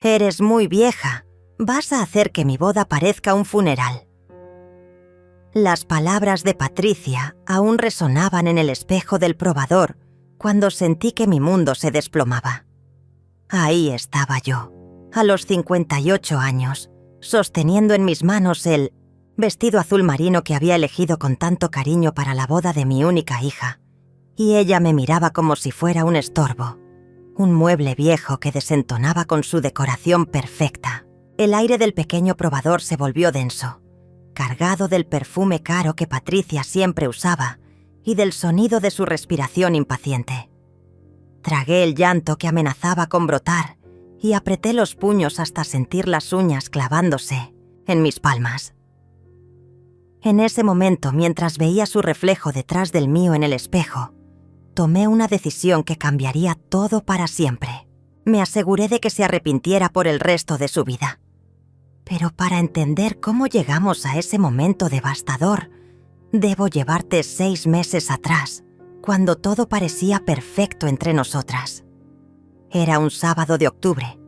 Eres muy vieja. Vas a hacer que mi boda parezca un funeral. Las palabras de Patricia aún resonaban en el espejo del probador cuando sentí que mi mundo se desplomaba. Ahí estaba yo, a los 58 años, sosteniendo en mis manos el vestido azul marino que había elegido con tanto cariño para la boda de mi única hija, y ella me miraba como si fuera un estorbo, un mueble viejo que desentonaba con su decoración perfecta. El aire del pequeño probador se volvió denso, cargado del perfume caro que Patricia siempre usaba y del sonido de su respiración impaciente. Tragué el llanto que amenazaba con brotar y apreté los puños hasta sentir las uñas clavándose en mis palmas. En ese momento, mientras veía su reflejo detrás del mío en el espejo, tomé una decisión que cambiaría todo para siempre. Me aseguré de que se arrepintiera por el resto de su vida. Pero para entender cómo llegamos a ese momento devastador, debo llevarte 6 meses atrás, cuando todo parecía perfecto entre nosotras. Era un sábado de octubre.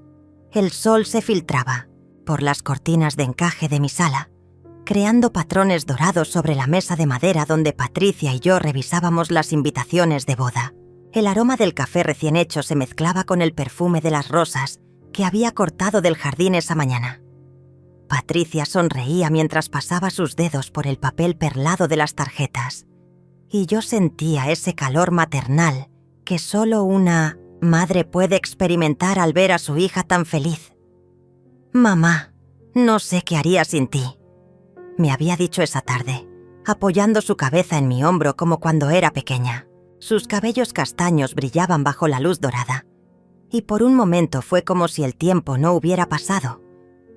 El sol se filtraba por las cortinas de encaje de mi sala, creando patrones dorados sobre la mesa de madera donde Patricia y yo revisábamos las invitaciones de boda. El aroma del café recién hecho se mezclaba con el perfume de las rosas que había cortado del jardín esa mañana. Patricia sonreía mientras pasaba sus dedos por el papel perlado de las tarjetas, y yo sentía ese calor maternal que solo una madre puede experimentar al ver a su hija tan feliz. «Mamá, no sé qué haría sin ti», me había dicho esa tarde, apoyando su cabeza en mi hombro como cuando era pequeña. Sus cabellos castaños brillaban bajo la luz dorada, y por un momento fue como si el tiempo no hubiera pasado,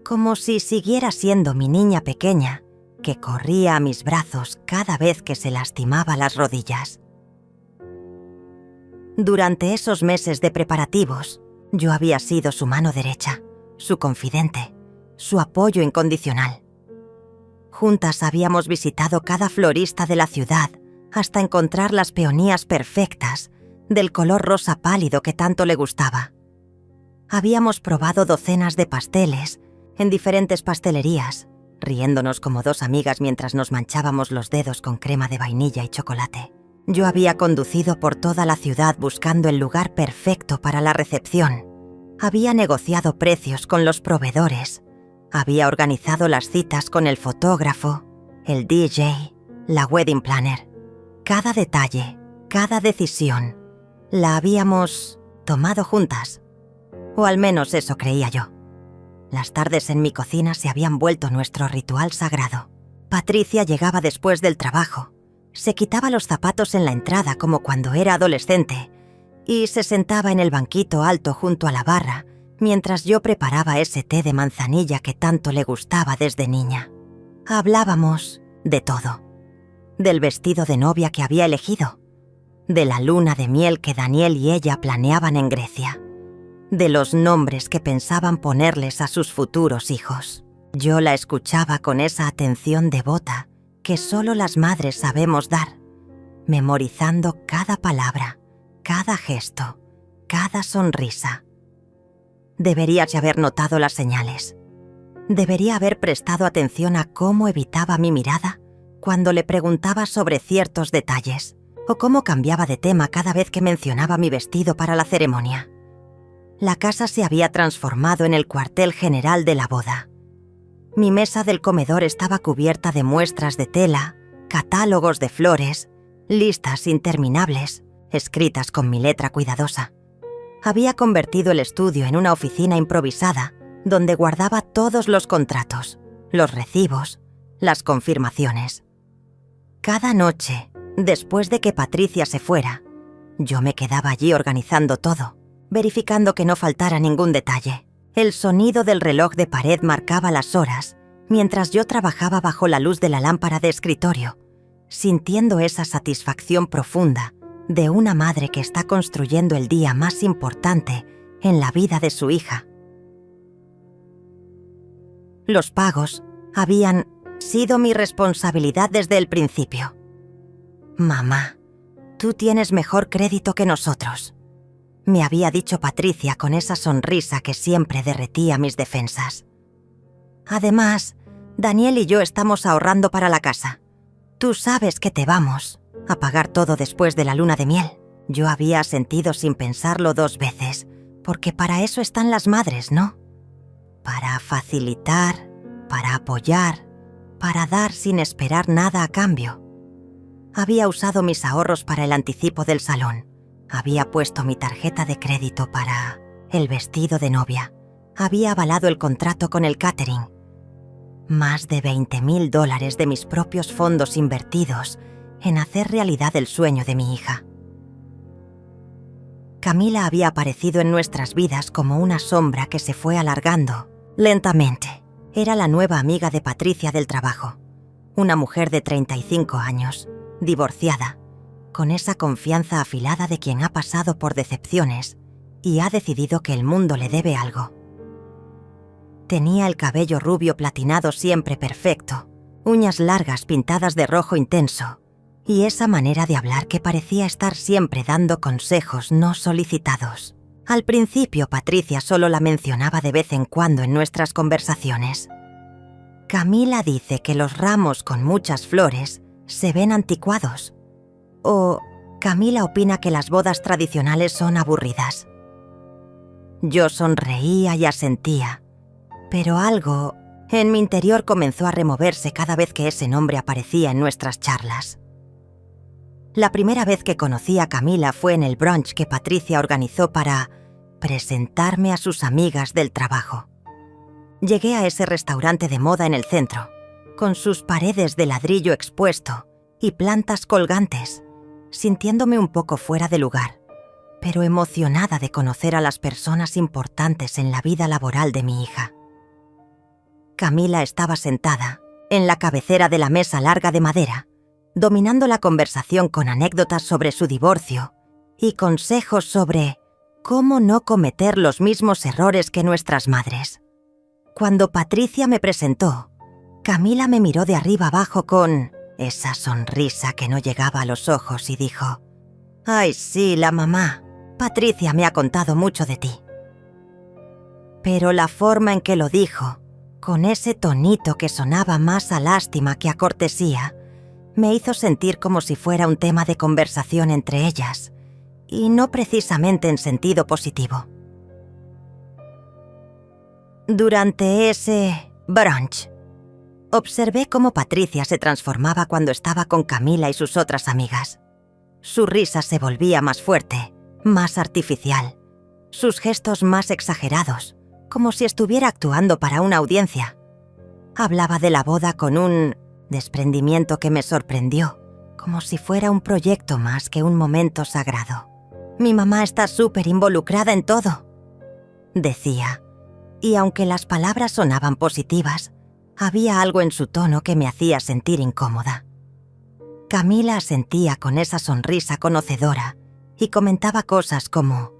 como si siguiera siendo mi niña pequeña, que corría a mis brazos cada vez que se lastimaba las rodillas. Durante esos meses de preparativos, yo había sido su mano derecha, su confidente, su apoyo incondicional. Juntas habíamos visitado cada florista de la ciudad hasta encontrar las peonías perfectas, del color rosa pálido que tanto le gustaba. Habíamos probado docenas de pasteles en diferentes pastelerías, riéndonos como dos amigas mientras nos manchábamos los dedos con crema de vainilla y chocolate. Yo había conducido por toda la ciudad buscando el lugar perfecto para la recepción. Había negociado precios con los proveedores. Había organizado las citas con el fotógrafo, el DJ, la wedding planner. Cada detalle, cada decisión, la habíamos tomado juntas. O al menos eso creía yo. Las tardes en mi cocina se habían vuelto nuestro ritual sagrado. Patricia llegaba después del trabajo, se quitaba los zapatos en la entrada como cuando era adolescente y se sentaba en el banquito alto junto a la barra mientras yo preparaba ese té de manzanilla que tanto le gustaba desde niña. Hablábamos de todo. Del vestido de novia que había elegido, de la luna de miel que Daniel y ella planeaban en Grecia, de los nombres que pensaban ponerles a sus futuros hijos. Yo la escuchaba con esa atención devota que solo las madres sabemos dar, memorizando cada palabra, cada gesto, cada sonrisa. Deberías haber notado las señales. Debería haber prestado atención a cómo evitaba mi mirada cuando le preguntaba sobre ciertos detalles, o cómo cambiaba de tema cada vez que mencionaba mi vestido para la ceremonia. La casa se había transformado en el cuartel general de la boda. Mi mesa del comedor estaba cubierta de muestras de tela, catálogos de flores, listas interminables, escritas con mi letra cuidadosa. Había convertido el estudio en una oficina improvisada donde guardaba todos los contratos, los recibos, las confirmaciones. Cada noche, después de que Patricia se fuera, yo me quedaba allí organizando todo, verificando que no faltara ningún detalle. El sonido del reloj de pared marcaba las horas, mientras yo trabajaba bajo la luz de la lámpara de escritorio, sintiendo esa satisfacción profunda de una madre que está construyendo el día más importante en la vida de su hija. Los pagos habían sido mi responsabilidad desde el principio. «Mamá, tú tienes mejor crédito que nosotros». me había dicho Patricia con esa sonrisa que siempre derretía mis defensas. Además, Daniel y yo estamos ahorrando para la casa. Tú sabes que te vamos a pagar todo después de la luna de miel. Yo había asentido sin pensarlo 2 veces, porque para eso están las madres, ¿no? Para facilitar, para apoyar, para dar sin esperar nada a cambio. Había usado mis ahorros para el anticipo del salón. Había puesto mi tarjeta de crédito para el vestido de novia. Había avalado el contrato con el catering. Más de $20,000 de mis propios fondos invertidos en hacer realidad el sueño de mi hija. Camila había aparecido en nuestras vidas como una sombra que se fue alargando lentamente. Era la nueva amiga de Patricia del trabajo. Una mujer de 35 años, divorciada, con esa confianza afilada de quien ha pasado por decepciones y ha decidido que el mundo le debe algo. Tenía el cabello rubio platinado siempre perfecto, uñas largas pintadas de rojo intenso y esa manera de hablar que parecía estar siempre dando consejos no solicitados. Al principio Patricia solo la mencionaba de vez en cuando en nuestras conversaciones. Camila dice que los ramos con muchas flores se ven anticuados. O Camila opina que las bodas tradicionales son aburridas. Yo sonreía y asentía, pero algo en mi interior comenzó a removerse cada vez que ese nombre aparecía en nuestras charlas. La primera vez que conocí a Camila fue en el brunch que Patricia organizó para presentarme a sus amigas del trabajo. Llegué a ese restaurante de moda en el centro, con sus paredes de ladrillo expuesto y plantas colgantes, sintiéndome un poco fuera de lugar, pero emocionada de conocer a las personas importantes en la vida laboral de mi hija. Camila estaba sentada en la cabecera de la mesa larga de madera, dominando la conversación con anécdotas sobre su divorcio y consejos sobre cómo no cometer los mismos errores que nuestras madres. Cuando Patricia me presentó, Camila me miró de arriba abajo con esa sonrisa que no llegaba a los ojos y dijo: «Ay, sí, la mamá. Patricia me ha contado mucho de ti». Pero la forma en que lo dijo, con ese tonito que sonaba más a lástima que a cortesía, me hizo sentir como si fuera un tema de conversación entre ellas, y no precisamente en sentido positivo. Durante ese brunch, observé cómo Patricia se transformaba cuando estaba con Camila y sus otras amigas. Su risa se volvía más fuerte, más artificial, sus gestos más exagerados, como si estuviera actuando para una audiencia. Hablaba de la boda con un desprendimiento que me sorprendió, como si fuera un proyecto más que un momento sagrado. «Mi mamá está súper involucrada en todo», decía, y aunque las palabras sonaban positivas, había algo en su tono que me hacía sentir incómoda. Camila asentía con esa sonrisa conocedora y comentaba cosas como: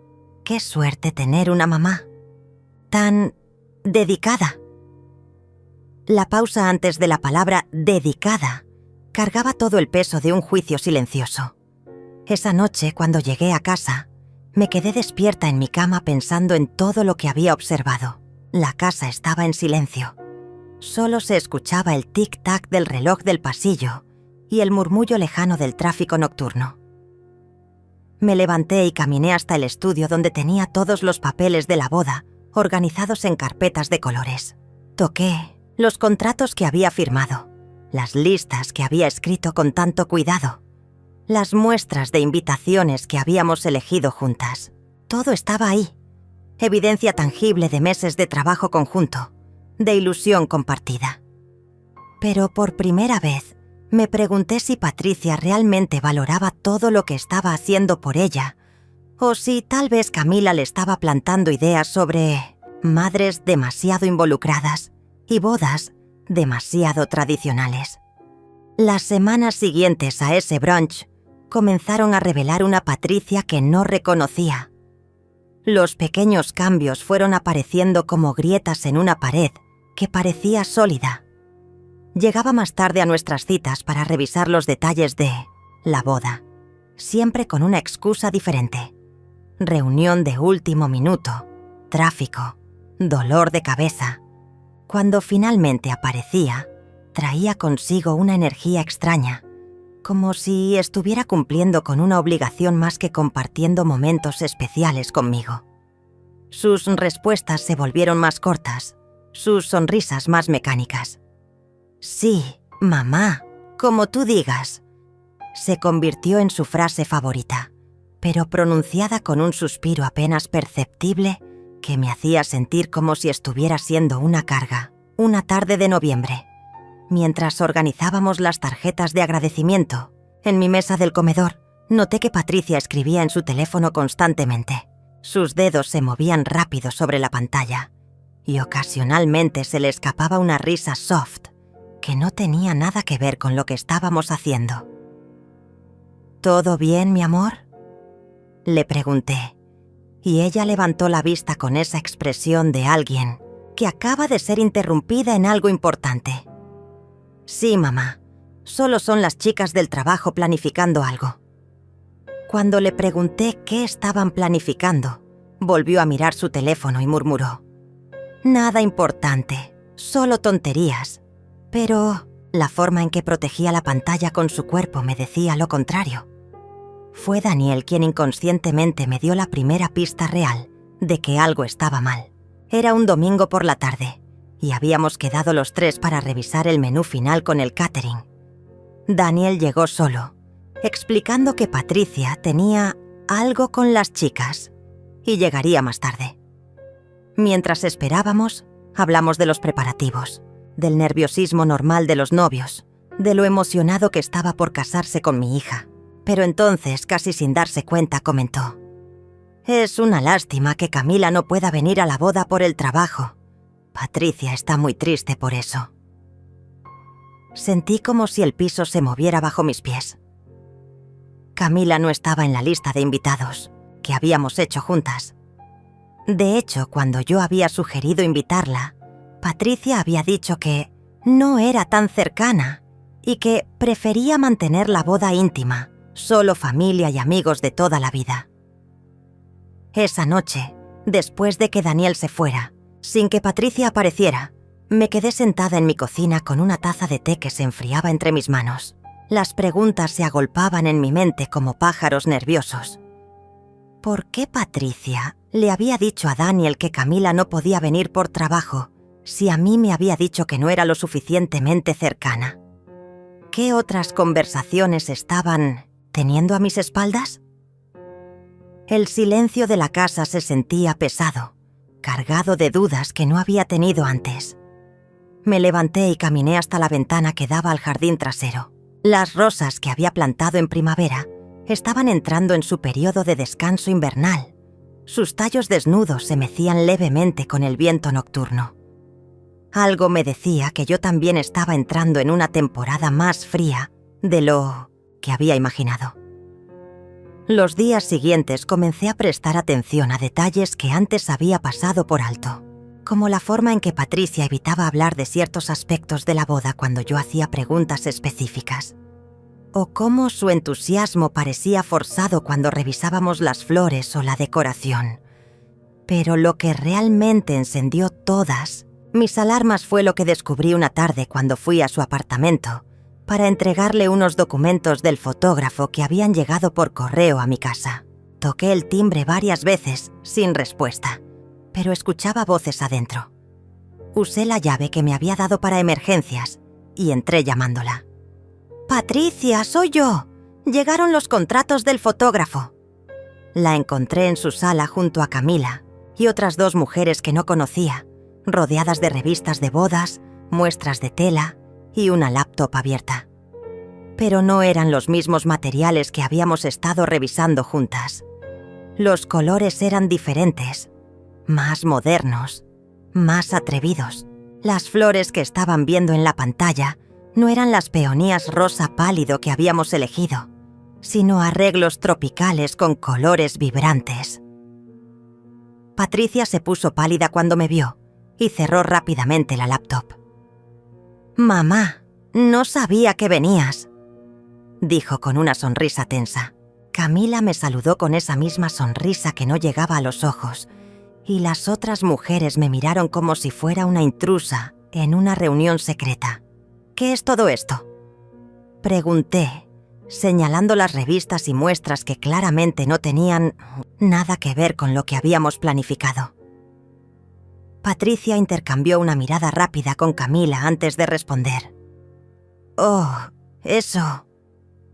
«Qué suerte tener una mamá tan dedicada». La pausa antes de la palabra dedicada cargaba todo el peso de un juicio silencioso. Esa noche, cuando llegué a casa, me quedé despierta en mi cama pensando en todo lo que había observado. La casa estaba en silencio. Solo se escuchaba el tic-tac del reloj del pasillo y el murmullo lejano del tráfico nocturno. Me levanté y caminé hasta el estudio donde tenía todos los papeles de la boda organizados en carpetas de colores. Toqué los contratos que había firmado, las listas que había escrito con tanto cuidado, las muestras de invitaciones que habíamos elegido juntas. Todo estaba ahí, evidencia tangible de meses de trabajo conjunto, de ilusión compartida. Pero por primera vez me pregunté si Patricia realmente valoraba todo lo que estaba haciendo por ella, o si tal vez Camila le estaba plantando ideas sobre madres demasiado involucradas y bodas demasiado tradicionales. Las semanas siguientes a ese brunch comenzaron a revelar una Patricia que no reconocía. Los pequeños cambios fueron apareciendo como grietas en una pared que parecía sólida. Llegaba más tarde a nuestras citas para revisar los detalles de la boda, siempre con una excusa diferente. reunión de último minuto, tráfico, dolor de cabeza. Cuando finalmente aparecía, traía consigo una energía extraña, como si estuviera cumpliendo con una obligación más que compartiendo momentos especiales conmigo. Sus respuestas se volvieron más cortas, sus sonrisas más mecánicas. Sí, mamá, como tú digas. Se convirtió en su frase favorita, pero pronunciada con un suspiro apenas perceptible que me hacía sentir como si estuviera siendo una carga. Una tarde de noviembre, mientras organizábamos las tarjetas de agradecimiento, en mi mesa del comedor, noté que Patricia escribía en su teléfono constantemente. Sus dedos se movían rápido sobre la pantalla y ocasionalmente se le escapaba una risa soft que no tenía nada que ver con lo que estábamos haciendo. ¿Todo bien, mi amor?, le pregunté, y ella levantó la vista con esa expresión de alguien que acaba de ser interrumpida en algo importante. Sí, mamá, solo son las chicas del trabajo planificando algo. Cuando le pregunté qué estaban planificando, volvió a mirar su teléfono y murmuró: Nada importante, solo tonterías. Pero la forma en que protegía la pantalla con su cuerpo me decía lo contrario. Fue Daniel quien inconscientemente me dio la primera pista real de que algo estaba mal. Era un domingo por la tarde y habíamos quedado los tres para revisar el menú final con el catering. Daniel llegó solo, explicando que Patricia tenía algo con las chicas y llegaría más tarde. Mientras esperábamos, hablamos de los preparativos, del nerviosismo normal de los novios, de lo emocionado que estaba por casarse con mi hija. Pero entonces, casi sin darse cuenta, comentó: Es una lástima que Camila no pueda venir a la boda por el trabajo. Patricia está muy triste por eso. Sentí como si el piso se moviera bajo mis pies. Camila no estaba en la lista de invitados que habíamos hecho juntas. De hecho, cuando yo había sugerido invitarla, Patricia había dicho que no era tan cercana y que prefería mantener la boda íntima, solo familia y amigos de toda la vida. Esa noche, después de que Daniel se fuera, sin que Patricia apareciera, me quedé sentada en mi cocina con una taza de té que se enfriaba entre mis manos. Las preguntas se agolpaban en mi mente como pájaros nerviosos. ¿Por qué Patricia le había dicho a Daniel que Camila no podía venir por trabajo si a mí me había dicho que no era lo suficientemente cercana? ¿Qué otras conversaciones estaban teniendo a mis espaldas? El silencio de la casa se sentía pesado, cargado de dudas que no había tenido antes. Me levanté y caminé hasta la ventana que daba al jardín trasero. Las rosas que había plantado en primavera estaban entrando en su periodo de descanso invernal. Sus tallos desnudos se mecían levemente con el viento nocturno. Algo me decía que yo también estaba entrando en una temporada más fría de lo que había imaginado. Los días siguientes comencé a prestar atención a detalles que antes había pasado por alto, como la forma en que Patricia evitaba hablar de ciertos aspectos de la boda cuando yo hacía preguntas específicas, o cómo su entusiasmo parecía forzado cuando revisábamos las flores o la decoración. Pero lo que realmente encendió todas mis alarmas fue lo que descubrí una tarde cuando fui a su apartamento para entregarle unos documentos del fotógrafo que habían llegado por correo a mi casa. Toqué el timbre varias veces sin respuesta, pero escuchaba voces adentro. Usé la llave que me había dado para emergencias y entré llamándola. «Patricia, soy yo. Llegaron los contratos del fotógrafo». La encontré en su sala junto a Camila y otras dos mujeres que no conocía, rodeadas de revistas de bodas, muestras de tela y una laptop abierta. Pero no eran los mismos materiales que habíamos estado revisando juntas. Los colores eran diferentes, más modernos, más atrevidos. Las flores que estaban viendo en la pantalla no eran las peonías rosa pálido que habíamos elegido, sino arreglos tropicales con colores vibrantes. Patricia se puso pálida cuando me vio y cerró rápidamente la laptop. «Mamá, no sabía que venías», dijo con una sonrisa tensa. Camila me saludó con esa misma sonrisa que no llegaba a los ojos, y las otras mujeres me miraron como si fuera una intrusa en una reunión secreta. ¿Qué es todo esto?, pregunté, señalando las revistas y muestras que claramente no tenían nada que ver con lo que habíamos planificado. Patricia intercambió una mirada rápida con Camila antes de responder. «Oh, eso.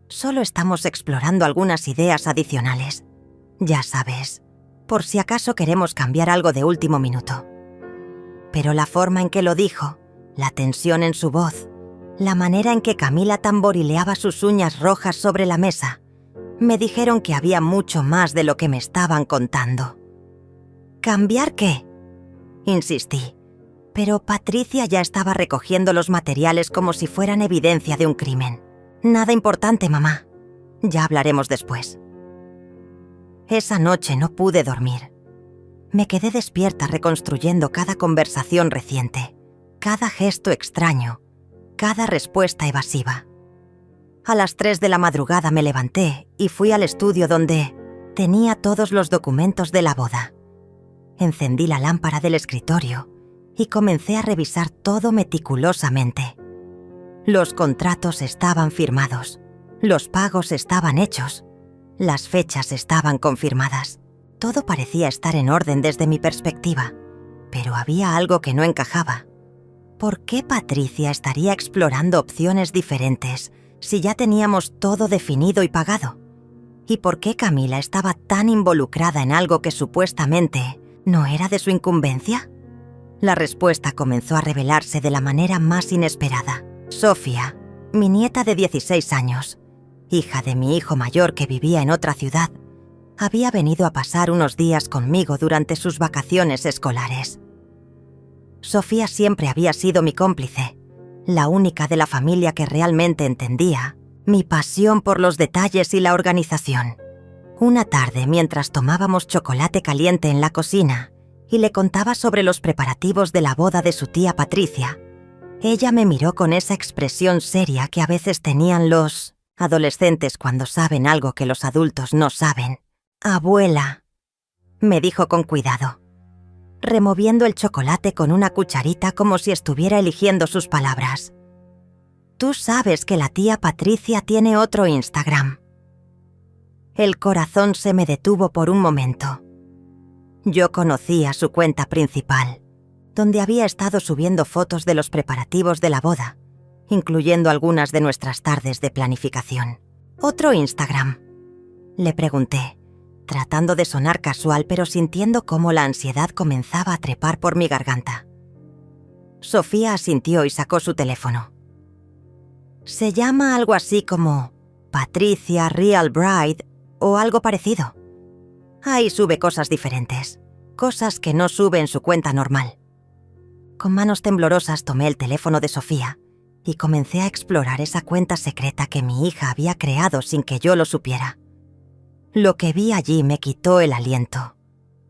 Solo estamos explorando algunas ideas adicionales. Ya sabes, por si acaso queremos cambiar algo de último minuto». Pero la forma en que lo dijo, la tensión en su voz, la manera en que Camila tamborileaba sus uñas rojas sobre la mesa, me dijeron que había mucho más de lo que me estaban contando. ¿Cambiar qué?, insistí, pero Patricia ya estaba recogiendo los materiales como si fueran evidencia de un crimen. «Nada importante, mamá. Ya hablaremos después». Esa noche no pude dormir. Me quedé despierta reconstruyendo cada conversación reciente, cada gesto extraño, cada respuesta evasiva. A las 3 de la madrugada me levanté y fui al estudio donde tenía todos los documentos de la boda. Encendí la lámpara del escritorio y comencé a revisar todo meticulosamente. Los contratos estaban firmados, los pagos estaban hechos, las fechas estaban confirmadas. Todo parecía estar en orden desde mi perspectiva, pero había algo que no encajaba. ¿Por qué Patricia estaría explorando opciones diferentes si ya teníamos todo definido y pagado? ¿Y por qué Camila estaba tan involucrada en algo que supuestamente no era de su incumbencia? La respuesta comenzó a revelarse de la manera más inesperada. Sofía, mi nieta de 16 años, hija de mi hijo mayor que vivía en otra ciudad, había venido a pasar unos días conmigo durante sus vacaciones escolares. Sofía siempre había sido mi cómplice, la única de la familia que realmente entendía mi pasión por los detalles y la organización. Una tarde, mientras tomábamos chocolate caliente en la cocina y le contaba sobre los preparativos de la boda de su tía Patricia, ella me miró con esa expresión seria que a veces tenían los adolescentes cuando saben algo que los adultos no saben. «Abuela», me dijo con cuidado, removiendo el chocolate con una cucharita como si estuviera eligiendo sus palabras. «Tú sabes que la tía Patricia tiene otro Instagram». El corazón se me detuvo por un momento. Yo conocía su cuenta principal, donde había estado subiendo fotos de los preparativos de la boda, incluyendo algunas de nuestras tardes de planificación. «¿Otro Instagram?», le pregunté, tratando de sonar casual pero sintiendo cómo la ansiedad comenzaba a trepar por mi garganta. Sofía asintió y sacó su teléfono. «Se llama algo así como Patricia Real Bride o algo parecido. Ahí sube cosas diferentes, cosas que no sube en su cuenta normal». Con manos temblorosas tomé el teléfono de Sofía y comencé a explorar esa cuenta secreta que mi hija había creado sin que yo lo supiera. Lo que vi allí me quitó el aliento.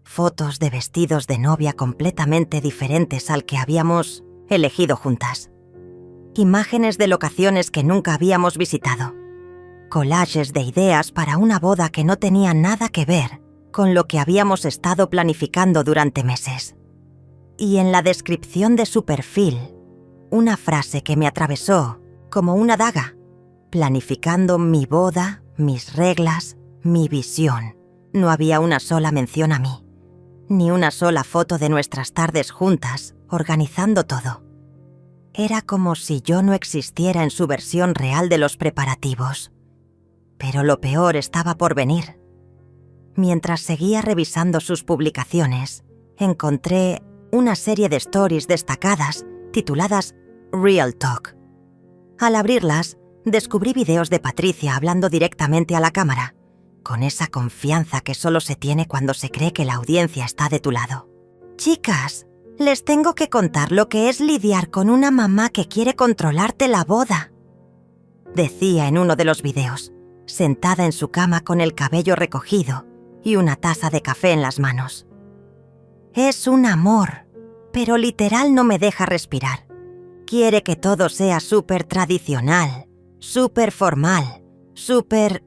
Fotos de vestidos de novia completamente diferentes al que habíamos elegido juntas. Imágenes de locaciones que nunca habíamos visitado. Collages de ideas para una boda que no tenía nada que ver con lo que habíamos estado planificando durante meses. Y en la descripción de su perfil, una frase que me atravesó como una daga, planificando mi boda, mis reglas, mi visión. No había una sola mención a mí, ni una sola foto de nuestras tardes juntas, organizando todo. Era como si yo no existiera en su versión real de los preparativos. Pero lo peor estaba por venir. Mientras seguía revisando sus publicaciones, encontré una serie de stories destacadas tituladas Real Talk. Al abrirlas, descubrí videos de Patricia hablando directamente a la cámara, con esa confianza que solo se tiene cuando se cree que la audiencia está de tu lado. «Chicas, les tengo que contar lo que es lidiar con una mamá que quiere controlarte la boda», decía en uno de los videos, sentada en su cama con el cabello recogido y una taza de café en las manos. «Es un amor, pero literal no me deja respirar. Quiere que todo sea súper tradicional, súper formal, súper...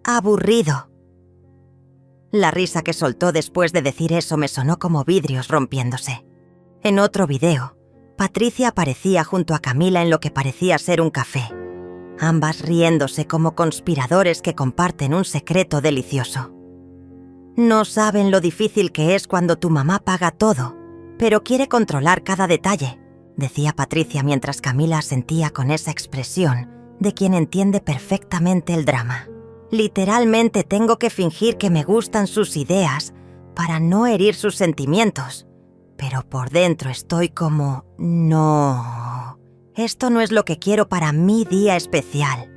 aburrido. La risa que soltó después de decir eso me sonó como vidrios rompiéndose. En otro video, Patricia aparecía junto a Camila en lo que parecía ser un café, ambas riéndose como conspiradores que comparten un secreto delicioso. No saben lo difícil que es cuando tu mamá paga todo, pero quiere controlar cada detalle, decía Patricia mientras Camila asentía con esa expresión de quien entiende perfectamente el drama. Literalmente tengo que fingir que me gustan sus ideas para no herir sus sentimientos, pero por dentro estoy como, no, esto no es lo que quiero para mi día especial.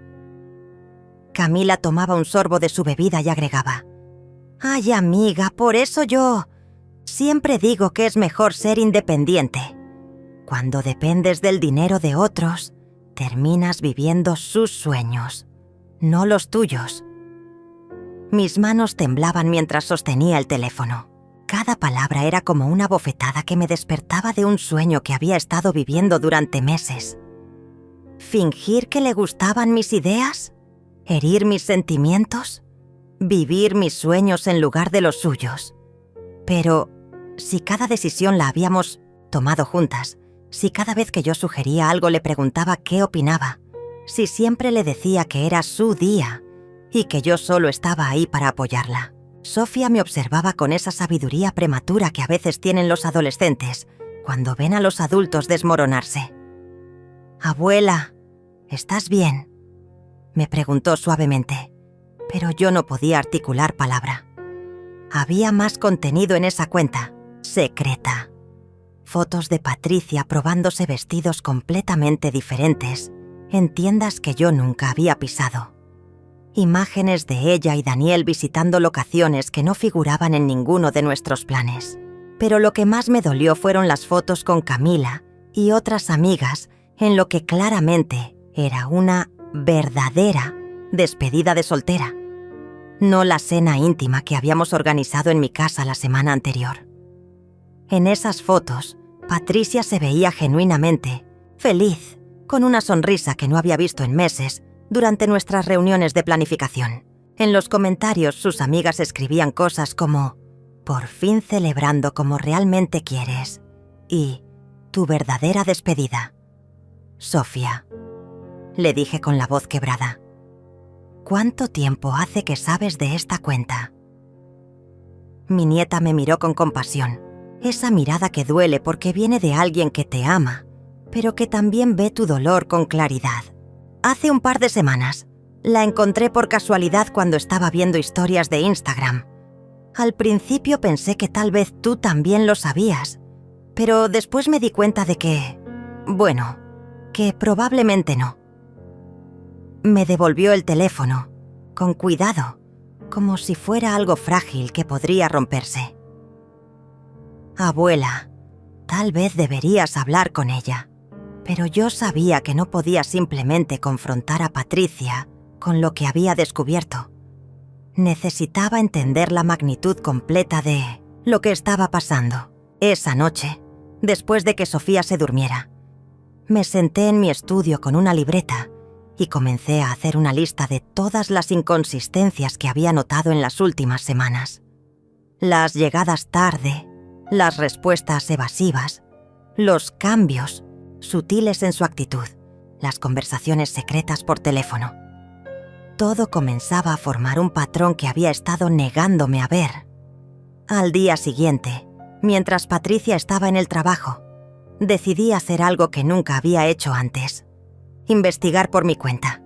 Camila tomaba un sorbo de su bebida y agregaba, ay amiga, por eso yo siempre digo que es mejor ser independiente. Cuando dependes del dinero de otros, terminas viviendo sus sueños, no los tuyos. Mis manos temblaban mientras sostenía el teléfono. Cada palabra era como una bofetada que me despertaba de un sueño que había estado viviendo durante meses. ¿Fingir que le gustaban mis ideas? ¿Herir mis sentimientos? ¿Vivir mis sueños en lugar de los suyos? Pero, si cada decisión la habíamos tomado juntas, si cada vez que yo sugería algo le preguntaba qué opinaba, si siempre le decía que era su día y que yo solo estaba ahí para apoyarla. Sofía me observaba con esa sabiduría prematura que a veces tienen los adolescentes cuando ven a los adultos desmoronarse. «Abuela, ¿estás bien?», me preguntó suavemente, pero yo no podía articular palabra. Había más contenido en esa cuenta, secreta. Fotos de Patricia probándose vestidos completamente diferentes en tiendas que yo nunca había pisado. Imágenes de ella y Daniel visitando locaciones que no figuraban en ninguno de nuestros planes. Pero lo que más me dolió fueron las fotos con Camila y otras amigas en lo que claramente era una verdadera despedida de soltera. No la cena íntima que habíamos organizado en mi casa la semana anterior. En esas fotos, Patricia se veía genuinamente feliz, con una sonrisa que no había visto en meses durante nuestras reuniones de planificación. En los comentarios sus amigas escribían cosas como «por fin celebrando como realmente quieres» y «tu verdadera despedida». «Sofía», le dije con la voz quebrada, «¿cuánto tiempo hace que sabes de esta cuenta?» Mi nieta me miró con compasión, esa mirada que duele porque viene de alguien que te ama, pero que también ve tu dolor con claridad. «Hace un par de semanas. La encontré por casualidad cuando estaba viendo historias de Instagram. Al principio pensé que tal vez tú también lo sabías, pero después me di cuenta de que, bueno, que probablemente no». Me devolvió el teléfono, con cuidado, como si fuera algo frágil que podría romperse. «Abuela, tal vez deberías hablar con ella». Pero yo sabía que no podía simplemente confrontar a Patricia con lo que había descubierto. Necesitaba entender la magnitud completa de lo que estaba pasando. Esa noche, después de que Sofía se durmiera, me senté en mi estudio con una libreta y comencé a hacer una lista de todas las inconsistencias que había notado en las últimas semanas. Las llegadas tarde, las respuestas evasivas, los cambios sutiles en su actitud, las conversaciones secretas por teléfono. Todo comenzaba a formar un patrón que había estado negándome a ver. Al día siguiente, mientras Patricia estaba en el trabajo, decidí hacer algo que nunca había hecho antes: investigar por mi cuenta.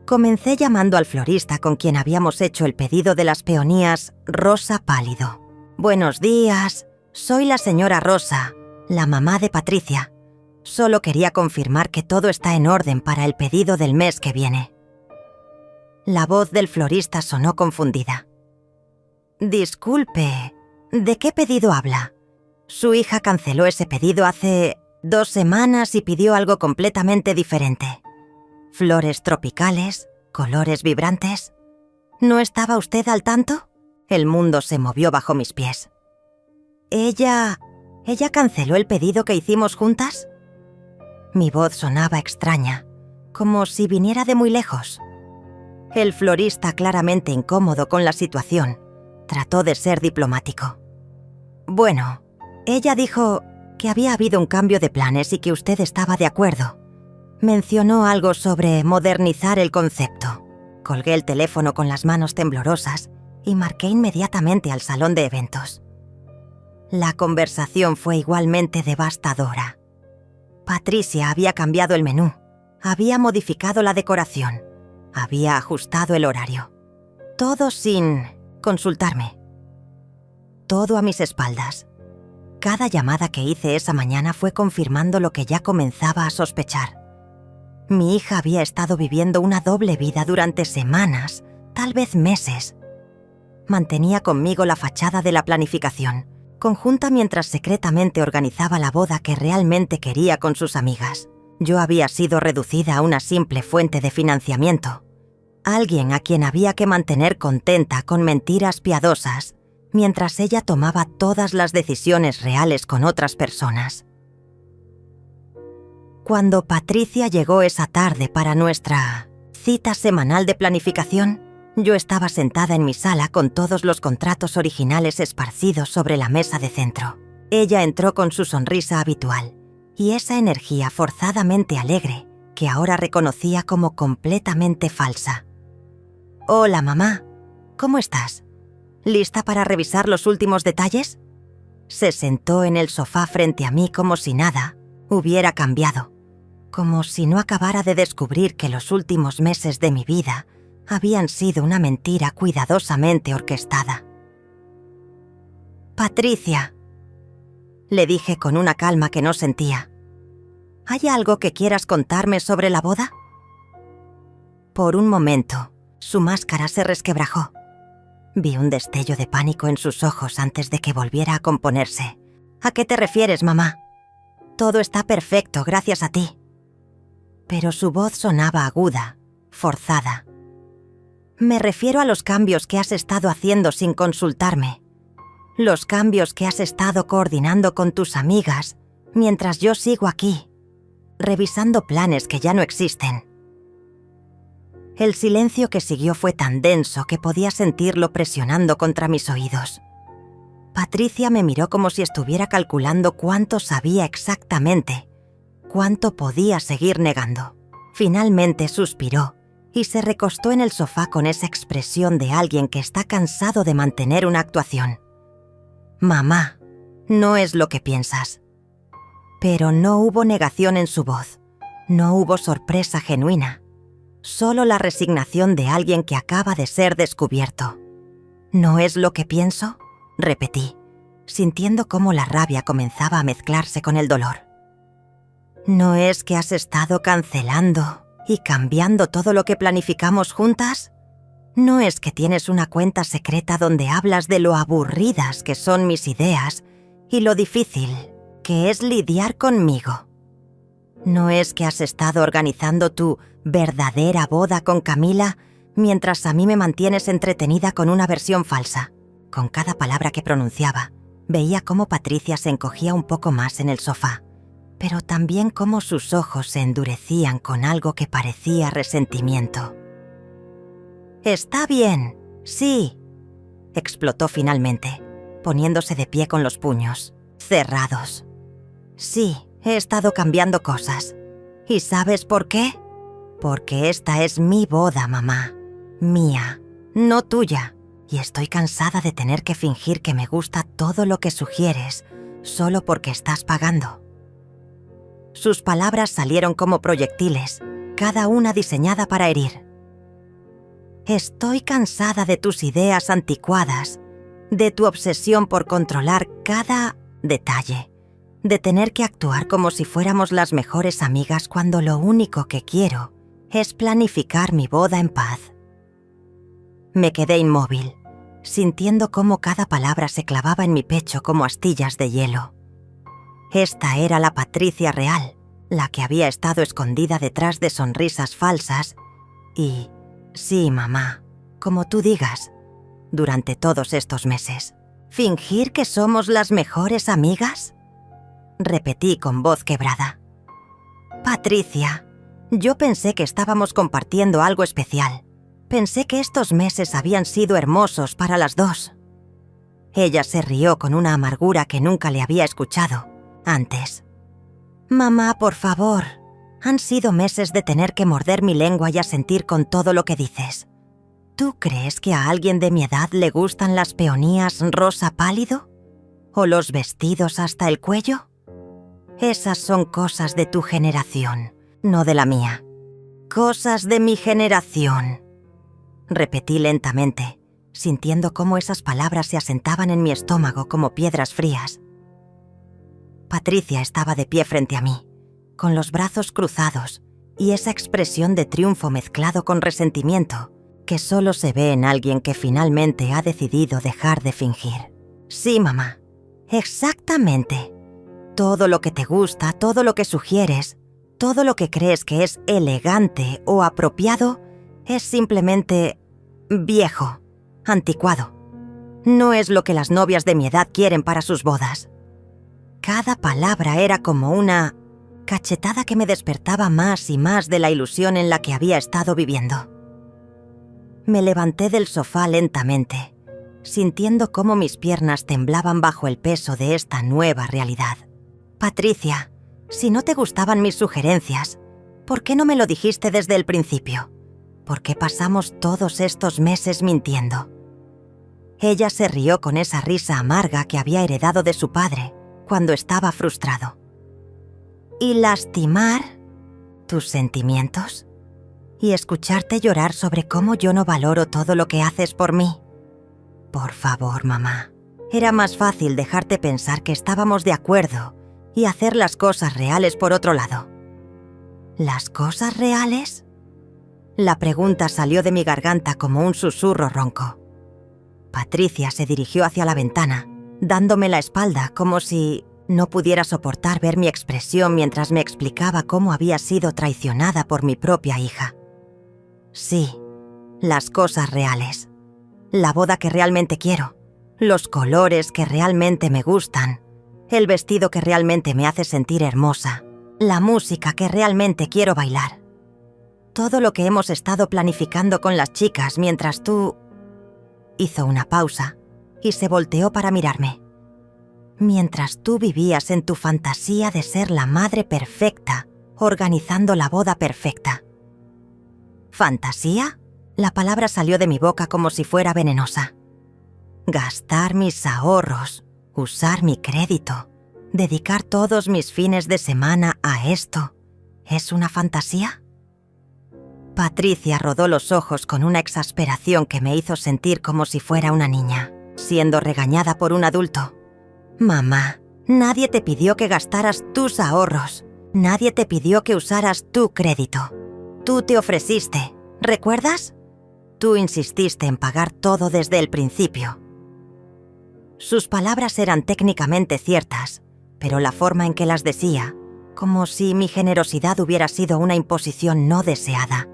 Comencé llamando al florista con quien habíamos hecho el pedido de las peonías rosa pálido. «Buenos días, soy la señora Rosa, la mamá de Patricia. Solo quería confirmar que todo está en orden para el pedido del mes que viene». La voz del florista sonó confundida. «Disculpe, ¿de qué pedido habla? Su hija canceló ese pedido hace 2 semanas y pidió algo completamente diferente. Flores tropicales, colores vibrantes. ¿No estaba usted al tanto?» El mundo se movió bajo mis pies. ¿Ella canceló el pedido que hicimos juntas?» Mi voz sonaba extraña, como si viniera de muy lejos. El florista, claramente incómodo con la situación, trató de ser diplomático. Bueno, ella dijo que había habido un cambio de planes y que usted estaba de acuerdo. Mencionó algo sobre modernizar el concepto. Colgué el teléfono con las manos temblorosas y marqué inmediatamente al salón de eventos. La conversación fue igualmente devastadora. Patricia había cambiado el menú, había modificado la decoración, había ajustado el horario. Todo sin consultarme. Todo a mis espaldas. Cada llamada que hice esa mañana fue confirmando lo que ya comenzaba a sospechar. Mi hija había estado viviendo una doble vida durante semanas, tal vez meses. Mantenía conmigo la fachada de la planificación, conjunta mientras secretamente organizaba la boda que realmente quería con sus amigas. Yo había sido reducida a una simple fuente de financiamiento. Alguien a quien había que mantener contenta con mentiras piadosas, mientras ella tomaba todas las decisiones reales con otras personas. Cuando Patricia llegó esa tarde para nuestra cita semanal de planificación, yo estaba sentada en mi sala con todos los contratos originales esparcidos sobre la mesa de centro. Ella entró con su sonrisa habitual y esa energía forzadamente alegre que ahora reconocía como completamente falsa. «Hola, mamá. ¿Cómo estás? ¿Lista para revisar los últimos detalles?» Se sentó en el sofá frente a mí como si nada hubiera cambiado, como si no acabara de descubrir que los últimos meses de mi vida habían sido una mentira cuidadosamente orquestada. «Patricia», le dije con una calma que no sentía, «¿hay algo que quieras contarme sobre la boda?» Por un momento, su máscara se resquebrajó. Vi un destello de pánico en sus ojos antes de que volviera a componerse. «¿A qué te refieres, mamá? Todo está perfecto, gracias a ti». Pero su voz sonaba aguda, forzada. «Me refiero a los cambios que has estado haciendo sin consultarme. Los cambios que has estado coordinando con tus amigas mientras yo sigo aquí, revisando planes que ya no existen». El silencio que siguió fue tan denso que podía sentirlo presionando contra mis oídos. Patricia me miró como si estuviera calculando cuánto sabía exactamente, cuánto podía seguir negando. Finalmente suspiró y se recostó en el sofá con esa expresión de alguien que está cansado de mantener una actuación. «Mamá, no es lo que piensas». Pero no hubo negación en su voz, no hubo sorpresa genuina. Solo la resignación de alguien que acaba de ser descubierto. «¿No es lo que pienso?», repetí, sintiendo cómo la rabia comenzaba a mezclarse con el dolor. «¿No es que has estado cancelando y cambiando todo lo que planificamos juntas? ¿No es que tienes una cuenta secreta donde hablas de lo aburridas que son mis ideas y lo difícil que es lidiar conmigo? ¿No es que has estado organizando tu verdadera boda con Camila mientras a mí me mantienes entretenida con una versión falsa?» Con cada palabra que pronunciaba, veía cómo Patricia se encogía un poco más en el sofá, pero también cómo sus ojos se endurecían con algo que parecía resentimiento. «Está bien, sí», explotó finalmente, poniéndose de pie con los puños cerrados. «Sí, he estado cambiando cosas. ¿Y sabes por qué? Porque esta es mi boda, mamá. Mía, no tuya. Y estoy cansada de tener que fingir que me gusta todo lo que sugieres solo porque estás pagando». Sus palabras salieron como proyectiles, cada una diseñada para herir. «Estoy cansada de tus ideas anticuadas, de tu obsesión por controlar cada detalle, de tener que actuar como si fuéramos las mejores amigas cuando lo único que quiero es planificar mi boda en paz». Me quedé inmóvil, sintiendo cómo cada palabra se clavaba en mi pecho como astillas de hielo. Esta era la Patricia real, la que había estado escondida detrás de sonrisas falsas y, sí, mamá, como tú digas, durante todos estos meses. ¿Fingir que somos las mejores amigas?, repetí con voz quebrada. «Patricia, yo pensé que estábamos compartiendo algo especial, Pensé que estos meses habían sido hermosos para las dos. Ella se rió con una amargura que nunca le había escuchado antes. Mamá, por favor. Han sido meses de tener que morder mi lengua y asentir con todo lo que dices. ¿Tú crees que a alguien de mi edad le gustan las peonías rosa pálido? ¿O los vestidos hasta el cuello? Esas son cosas de tu generación, no de la mía. Cosas de mi generación. Repetí lentamente, sintiendo cómo esas palabras se asentaban en mi estómago como piedras frías. Patricia estaba de pie frente a mí, con los brazos cruzados y esa expresión de triunfo mezclado con resentimiento que solo se ve en alguien que finalmente ha decidido dejar de fingir. Sí, mamá, exactamente. Todo lo que te gusta, todo lo que sugieres, todo lo que crees que es elegante o apropiado, es simplemente viejo, anticuado. No es lo que las novias de mi edad quieren para sus bodas. Cada palabra era como una cachetada que me despertaba más y más de la ilusión en la que había estado viviendo. Me levanté del sofá lentamente, sintiendo cómo mis piernas temblaban bajo el peso de esta nueva realidad. Patricia, si no te gustaban mis sugerencias, ¿por qué no me lo dijiste desde el principio? ¿Por qué pasamos todos estos meses mintiendo? Ella se rió con esa risa amarga que había heredado de su padre cuando estaba frustrado. ¿Y lastimar tus sentimientos? ¿Y escucharte llorar sobre cómo yo no valoro todo lo que haces por mí? Por favor, mamá. Era más fácil dejarte pensar que estábamos de acuerdo y hacer las cosas reales por otro lado. ¿Las cosas reales? La pregunta salió de mi garganta como un susurro ronco. Patricia se dirigió hacia la ventana, dándome la espalda como si no pudiera soportar ver mi expresión mientras me explicaba cómo había sido traicionada por mi propia hija. Sí, las cosas reales. La boda que realmente quiero, los colores que realmente me gustan, el vestido que realmente me hace sentir hermosa, la música que realmente quiero bailar. Todo lo que hemos estado planificando con las chicas mientras tú... Hizo una pausa y se volteó para mirarme. Mientras tú vivías en tu fantasía de ser la madre perfecta, organizando la boda perfecta. ¿Fantasía? La palabra salió de mi boca como si fuera venenosa. Gastar mis ahorros, usar mi crédito, dedicar todos mis fines de semana a esto, ¿es una fantasía? Patricia rodó los ojos con una exasperación que me hizo sentir como si fuera una niña, siendo regañada por un adulto. Mamá, nadie te pidió que gastaras tus ahorros. Nadie te pidió que usaras tu crédito. Tú te ofreciste, ¿recuerdas? Tú insististe en pagar todo desde el principio. Sus palabras eran técnicamente ciertas, pero la forma en que las decía, como si mi generosidad hubiera sido una imposición no deseada,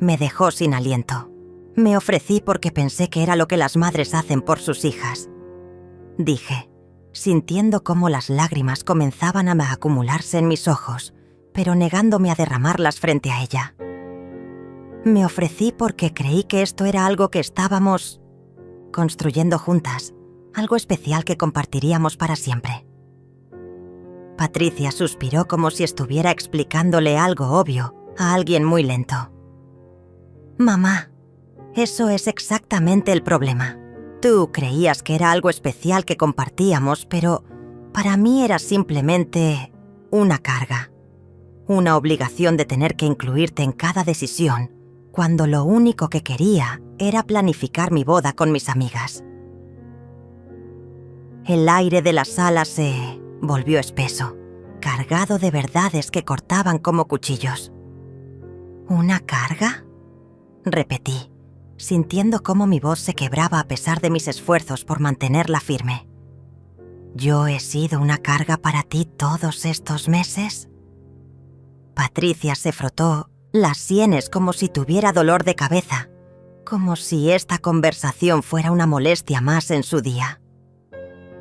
me dejó sin aliento. Me ofrecí porque pensé que era lo que las madres hacen por sus hijas. Dije, sintiendo cómo las lágrimas comenzaban a acumularse en mis ojos, pero negándome a derramarlas frente a ella. Me ofrecí porque creí que esto era algo que estábamos construyendo juntas, algo especial que compartiríamos para siempre. Patricia suspiró como si estuviera explicándole algo obvio a alguien muy lento. Mamá, eso es exactamente el problema. Tú creías que era algo especial que compartíamos, pero para mí era simplemente una carga, una obligación de tener que incluirte en cada decisión, cuando lo único que quería era planificar mi boda con mis amigas. El aire de la sala se volvió espeso, cargado de verdades que cortaban como cuchillos. ¿Una carga?, repetí, sintiendo cómo mi voz se quebraba a pesar de mis esfuerzos por mantenerla firme. ¿Yo he sido una carga para ti todos estos meses? Patricia se frotó las sienes como si tuviera dolor de cabeza, como si esta conversación fuera una molestia más en su día.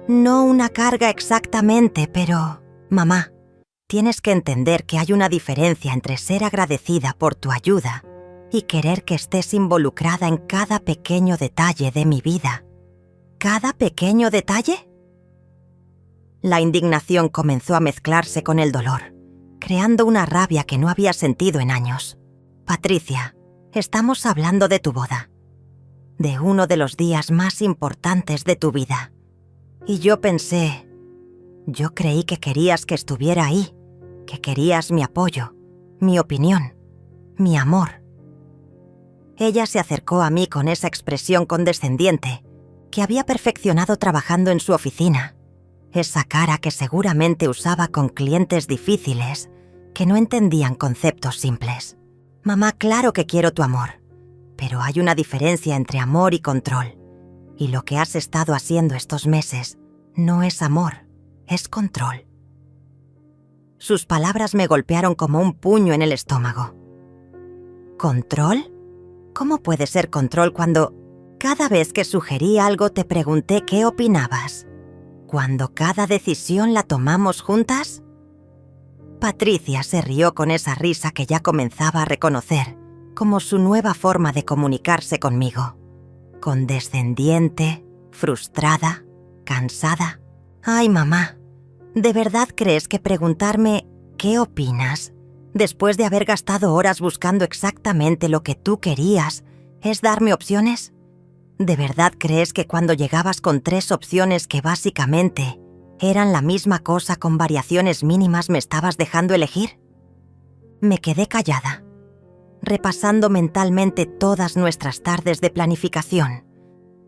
No una carga exactamente, pero... Mamá, tienes que entender que hay una diferencia entre ser agradecida por tu ayuda y querer que estés involucrada en cada pequeño detalle de mi vida. ¿Cada pequeño detalle? La indignación comenzó a mezclarse con el dolor, creando una rabia que no había sentido en años. Patricia, estamos hablando de tu boda, de uno de los días más importantes de tu vida. Y yo creí que querías que estuviera ahí, que querías mi apoyo, mi opinión, mi amor. Ella se acercó a mí con esa expresión condescendiente que había perfeccionado trabajando en su oficina, esa cara que seguramente usaba con clientes difíciles que no entendían conceptos simples. Mamá, claro que quiero tu amor, pero hay una diferencia entre amor y control, y lo que has estado haciendo estos meses no es amor, es control. Sus palabras me golpearon como un puño en el estómago. ¿Control? ¿Cómo puede ser control cuando cada vez que sugerí algo te pregunté qué opinabas? ¿Cuando cada decisión la tomamos juntas? Patricia se rió con esa risa que ya comenzaba a reconocer como su nueva forma de comunicarse conmigo. Condescendiente, frustrada, cansada. Ay, mamá, ¿de verdad crees que preguntarme ¿qué opinas? Después de haber gastado horas buscando exactamente lo que tú querías, ¿es darme opciones? ¿De verdad crees que cuando llegabas con 3 opciones que básicamente eran la misma cosa con variaciones mínimas me estabas dejando elegir? Me quedé callada, repasando mentalmente todas nuestras tardes de planificación,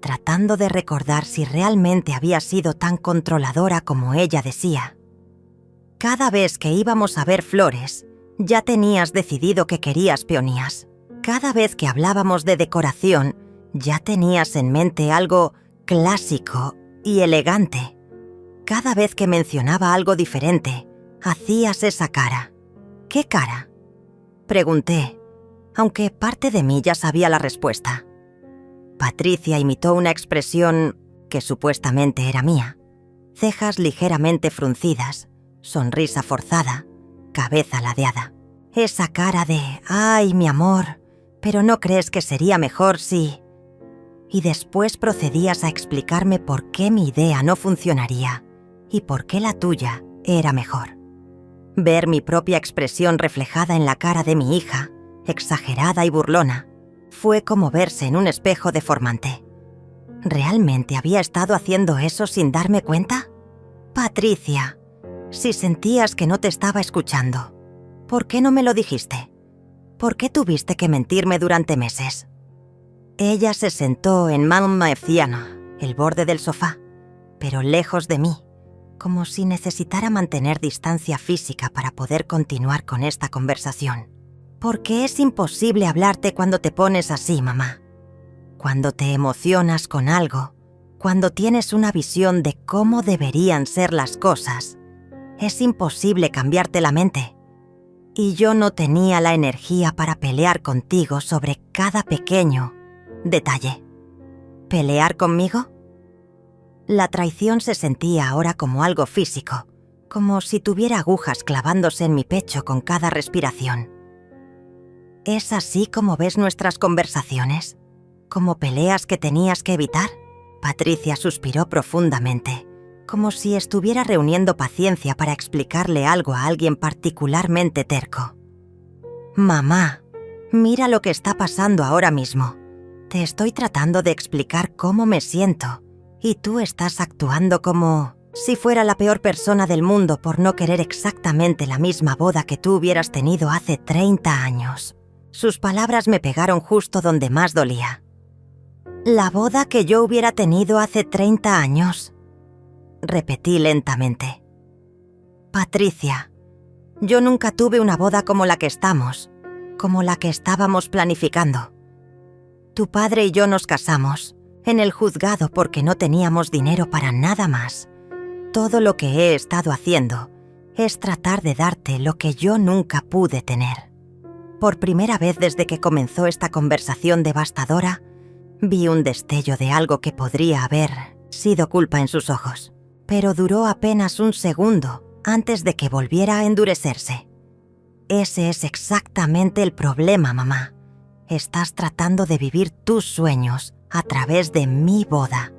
tratando de recordar si realmente había sido tan controladora como ella decía. Cada vez que íbamos a ver flores, ya tenías decidido que querías peonías. Cada vez que hablábamos de decoración, ya tenías en mente algo clásico y elegante. Cada vez que mencionaba algo diferente, hacías esa cara. ¿Qué cara? Pregunté, aunque parte de mí ya sabía la respuesta. Patricia imitó una expresión que supuestamente era mía. Cejas ligeramente fruncidas, sonrisa forzada, cabeza ladeada. Esa cara de, ay, mi amor, pero ¿no crees que sería mejor si...? Y después procedías a explicarme por qué mi idea no funcionaría y por qué la tuya era mejor. Ver mi propia expresión reflejada en la cara de mi hija, exagerada y burlona, fue como verse en un espejo deformante. ¿Realmente había estado haciendo eso sin darme cuenta? Patricia, si sentías que no te estaba escuchando, ¿por qué no me lo dijiste? ¿Por qué tuviste que mentirme durante meses? Ella se sentó en Malmefciana, el borde del sofá, pero lejos de mí, como si necesitara mantener distancia física para poder continuar con esta conversación. Porque es imposible hablarte cuando te pones así, mamá. Cuando te emocionas con algo, cuando tienes una visión de cómo deberían ser las cosas, es imposible cambiarte la mente. Y yo no tenía la energía para pelear contigo sobre cada pequeño detalle. ¿Pelear conmigo? La traición se sentía ahora como algo físico, como si tuviera agujas clavándose en mi pecho con cada respiración. ¿Es así como ves nuestras conversaciones? ¿Como peleas que tenías que evitar? Patricia suspiró profundamente, como si estuviera reuniendo paciencia para explicarle algo a alguien particularmente terco. Mamá, mira lo que está pasando ahora mismo. Te estoy tratando de explicar cómo me siento y tú estás actuando como si fuera la peor persona del mundo por no querer exactamente la misma boda que tú hubieras tenido hace 30 años. Sus palabras me pegaron justo donde más dolía. ¿La boda que yo hubiera tenido hace 30 años? Repetí lentamente. Patricia, yo nunca tuve una boda como la que estamos, como la que estábamos planificando. Tu padre y yo nos casamos en el juzgado porque no teníamos dinero para nada más. Todo lo que he estado haciendo es tratar de darte lo que yo nunca pude tener. Por primera vez desde que comenzó esta conversación devastadora, vi un destello de algo que podría haber sido culpa en sus ojos, pero duró apenas un segundo antes de que volviera a endurecerse. Ese es exactamente el problema, mamá. Estás tratando de vivir tus sueños a través de mi boda.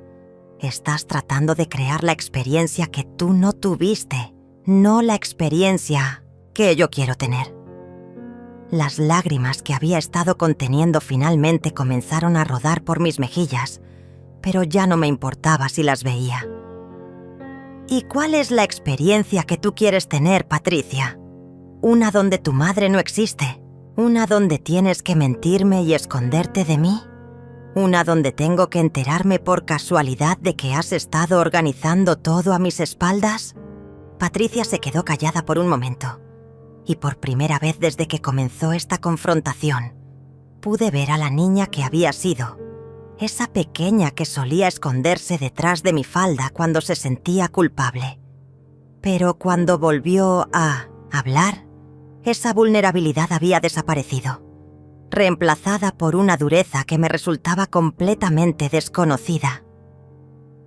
Estás tratando de crear la experiencia que tú no tuviste, no la experiencia que yo quiero tener. Las lágrimas que había estado conteniendo finalmente comenzaron a rodar por mis mejillas, pero ya no me importaba si las veía. ¿Y cuál es la experiencia que tú quieres tener, Patricia? ¿Una donde tu madre no existe? ¿Una donde tienes que mentirme y esconderte de mí? ¿Una donde tengo que enterarme por casualidad de que has estado organizando todo a mis espaldas? Patricia se quedó callada por un momento, y por primera vez desde que comenzó esta confrontación, pude ver a la niña que había sido, esa pequeña que solía esconderse detrás de mi falda cuando se sentía culpable. Pero cuando volvió a hablar, esa vulnerabilidad había desaparecido, reemplazada por una dureza que me resultaba completamente desconocida.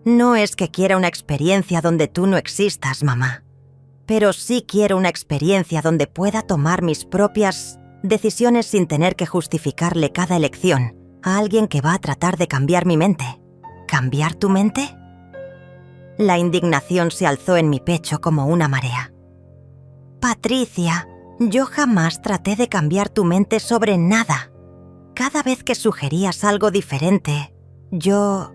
No es que quiera una experiencia donde tú no existas, mamá, pero sí quiero una experiencia donde pueda tomar mis propias decisiones sin tener que justificarle cada elección a alguien que va a tratar de cambiar mi mente. ¿Cambiar tu mente? La indignación se alzó en mi pecho como una marea. Patricia, yo jamás traté de cambiar tu mente sobre nada. Cada vez que sugerías algo diferente, yo...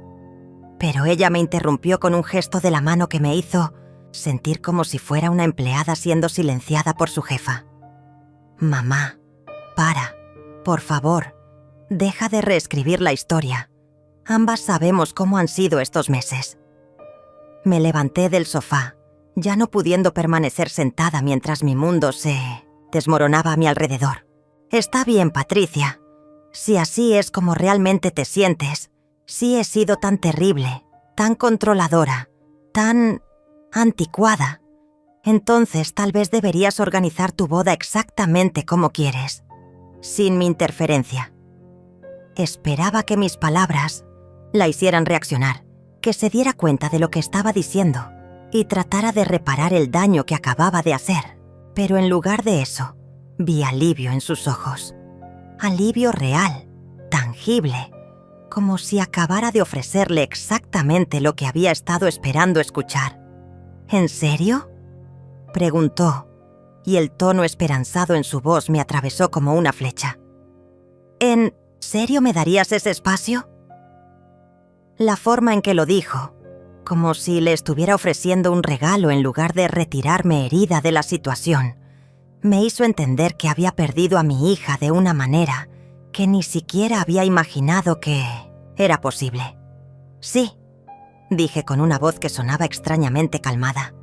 Pero ella me interrumpió con un gesto de la mano que me hizo sentir como si fuera una empleada siendo silenciada por su jefa. Mamá, para, por favor, deja de reescribir la historia. Ambas sabemos cómo han sido estos meses. Me levanté del sofá, ya no pudiendo permanecer sentada mientras mi mundo se desmoronaba a mi alrededor. Está bien, Patricia. Si así es como realmente te sientes, si he sido tan terrible, tan controladora, tan anticuada, entonces tal vez deberías organizar tu boda exactamente como quieres, sin mi interferencia. Esperaba que mis palabras la hicieran reaccionar, que se diera cuenta de lo que estaba diciendo y tratara de reparar el daño que acababa de hacer. Pero en lugar de eso, vi alivio en sus ojos. Alivio real, tangible, como si acabara de ofrecerle exactamente lo que había estado esperando escuchar. ¿En serio?, preguntó, y el tono esperanzado en su voz me atravesó como una flecha. ¿En serio me darías ese espacio? La forma en que lo dijo, como si le estuviera ofreciendo un regalo en lugar de retirarme herida de la situación, me hizo entender que había perdido a mi hija de una manera que ni siquiera había imaginado que era posible. Sí, dije con una voz que sonaba extrañamente calmada.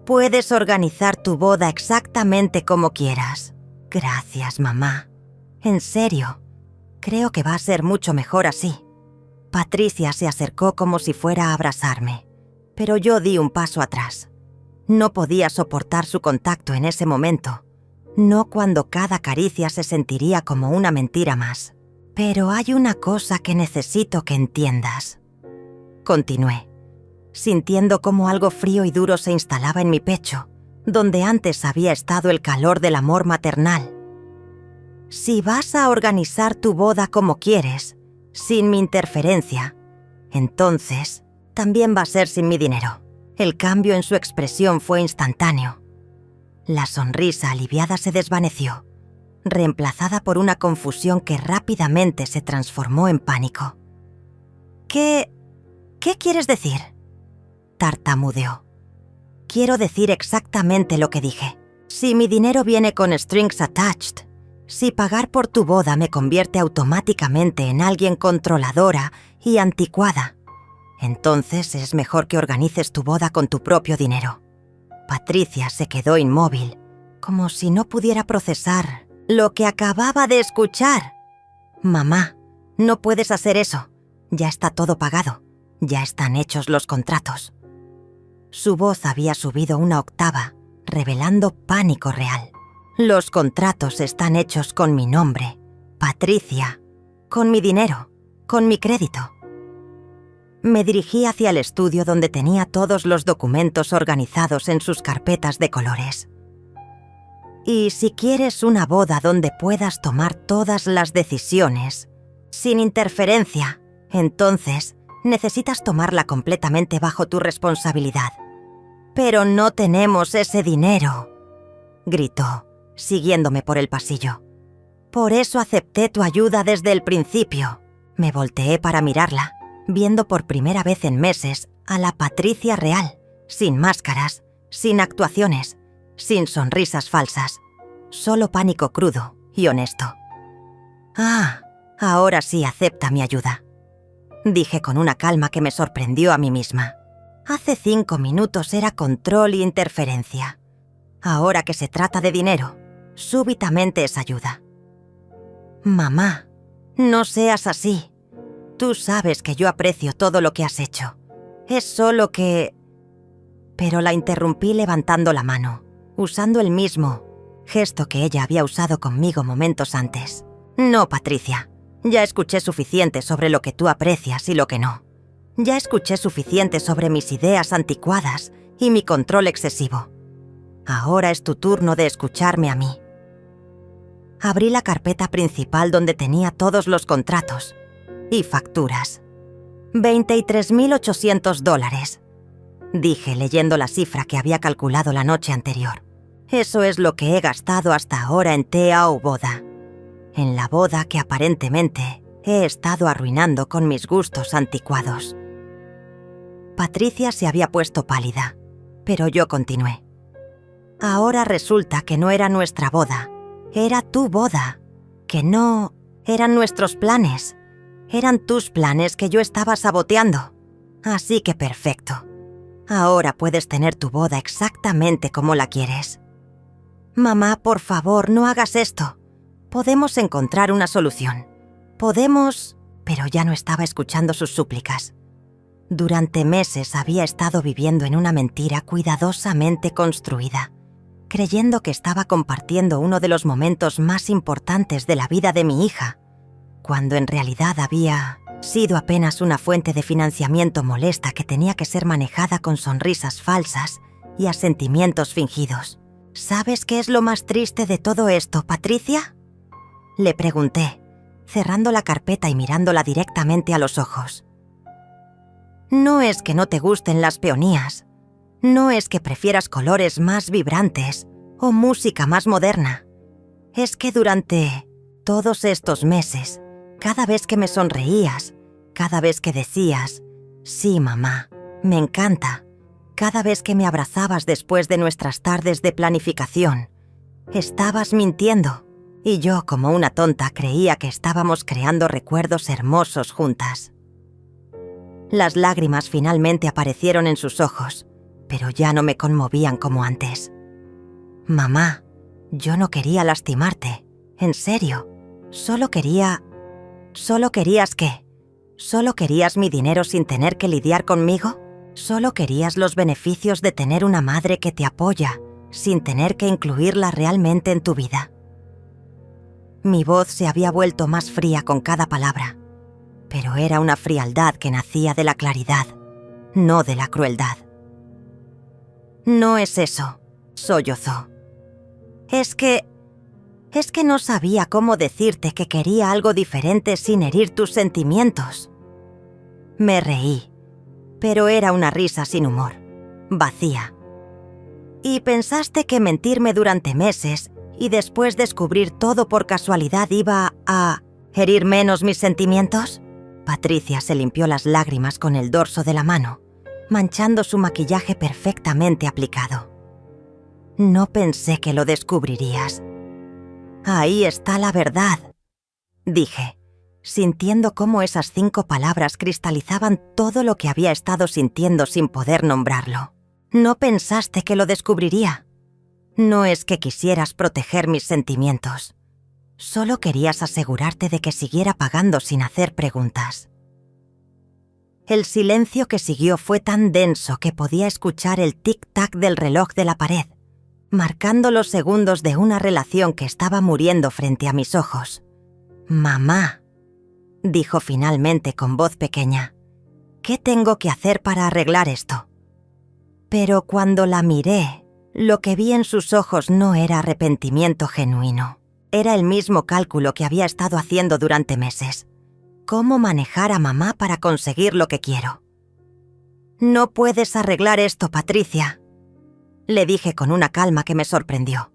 Puedes organizar tu boda exactamente como quieras. Gracias, mamá. En serio, creo que va a ser mucho mejor así. Patricia se acercó como si fuera a abrazarme, pero yo di un paso atrás. No podía soportar su contacto en ese momento, no cuando cada caricia se sentiría como una mentira más. Pero hay una cosa que necesito que entiendas. Continué, sintiendo cómo algo frío y duro se instalaba en mi pecho, donde antes había estado el calor del amor maternal. Si vas a organizar tu boda como quieres, sin mi interferencia, entonces también va a ser sin mi dinero. El cambio en su expresión fue instantáneo. La sonrisa aliviada se desvaneció, reemplazada por una confusión que rápidamente se transformó en pánico. ¿Qué quieres decir?, tartamudeó. Quiero decir exactamente lo que dije. Si mi dinero viene con strings attached, si pagar por tu boda me convierte automáticamente en alguien controladora y anticuada, entonces es mejor que organices tu boda con tu propio dinero. Patricia se quedó inmóvil, como si no pudiera procesar lo que acababa de escuchar. Mamá, no puedes hacer eso. Ya está todo pagado. Ya están hechos los contratos. Su voz había subido una octava, revelando pánico real. Los contratos están hechos con mi nombre, Patricia, con mi dinero, con mi crédito. Me dirigí hacia el estudio donde tenía todos los documentos organizados en sus carpetas de colores. Y si quieres una boda donde puedas tomar todas las decisiones, sin interferencia, entonces necesitas tomarla completamente bajo tu responsabilidad. Pero no tenemos ese dinero, gritó, siguiéndome por el pasillo. Por eso acepté tu ayuda desde el principio. Me volteé para mirarla, viendo por primera vez en meses a la Patricia real, sin máscaras, sin actuaciones, sin sonrisas falsas, solo pánico crudo y honesto. Ah, ahora sí acepta mi ayuda, dije con una calma que me sorprendió a mí misma. Hace 5 minutos era control y interferencia. Ahora que se trata de dinero, súbitamente es ayuda. Mamá, no seas así. Tú sabes que yo aprecio todo lo que has hecho. Es solo que... Pero la interrumpí levantando la mano, usando el mismo gesto que ella había usado conmigo momentos antes. No, Patricia, ya escuché suficiente sobre lo que tú aprecias y lo que no. Ya escuché suficiente sobre mis ideas anticuadas y mi control excesivo. Ahora es tu turno de escucharme a mí. Abrí la carpeta principal donde tenía todos los contratos y facturas. $23.800, dije leyendo la cifra que había calculado la noche anterior. Eso es lo que he gastado hasta ahora en tea o boda. En la boda que aparentemente he estado arruinando con mis gustos anticuados. Patricia se había puesto pálida, pero yo continué. Ahora resulta que no era nuestra boda, era tu boda, que no eran nuestros planes, eran tus planes que yo estaba saboteando. Así que perfecto. Ahora puedes tener tu boda exactamente como la quieres. Mamá, por favor, no hagas esto. Podemos encontrar una solución. Podemos... Pero ya no estaba escuchando sus súplicas. Durante meses había estado viviendo en una mentira cuidadosamente construida, creyendo que estaba compartiendo uno de los momentos más importantes de la vida de mi hija, cuando en realidad había sido apenas una fuente de financiamiento molesta que tenía que ser manejada con sonrisas falsas y asentimientos fingidos. ¿Sabes qué es lo más triste de todo esto, Patricia?, le pregunté, cerrando la carpeta y mirándola directamente a los ojos. No es que no te gusten las peonías, no es que prefieras colores más vibrantes o música más moderna. Es que durante todos estos meses, cada vez que me sonreías, cada vez que decías, sí, mamá, me encanta, cada vez que me abrazabas después de nuestras tardes de planificación, estabas mintiendo, y yo, como una tonta, creía que estábamos creando recuerdos hermosos juntas. Las lágrimas finalmente aparecieron en sus ojos, pero ya no me conmovían como antes. Mamá, yo no quería lastimarte, en serio. ¿Solo querías qué? ¿Solo querías mi dinero sin tener que lidiar conmigo? ¿Solo querías los beneficios de tener una madre que te apoya, sin tener que incluirla realmente en tu vida? Mi voz se había vuelto más fría con cada palabra, pero era una frialdad que nacía de la claridad, no de la crueldad. No es eso, sollozó. Es que no sabía cómo decirte que quería algo diferente sin herir tus sentimientos. Me reí, pero era una risa sin humor, vacía. ¿Y pensaste que mentirme durante meses y después descubrir todo por casualidad iba a herir menos mis sentimientos? Patricia se limpió las lágrimas con el dorso de la mano, manchando su maquillaje perfectamente aplicado. No pensé que lo descubrirías. Ahí está la verdad, dije, sintiendo cómo esas 5 palabras cristalizaban todo lo que había estado sintiendo sin poder nombrarlo. No pensaste que lo descubriría. No es que quisieras proteger mis sentimientos. Solo querías asegurarte de que siguiera pagando sin hacer preguntas. El silencio que siguió fue tan denso que podía escuchar el tic-tac del reloj de la pared, marcando los segundos de una relación que estaba muriendo frente a mis ojos. «Mamá», dijo finalmente con voz pequeña, «¿qué tengo que hacer para arreglar esto?» Pero cuando la miré, Lo que vi en sus ojos no era arrepentimiento genuino. Era el mismo cálculo que había estado haciendo durante meses. ¿Cómo manejar a mamá para conseguir lo que quiero? «No puedes arreglar esto, Patricia», le dije con una calma que me sorprendió.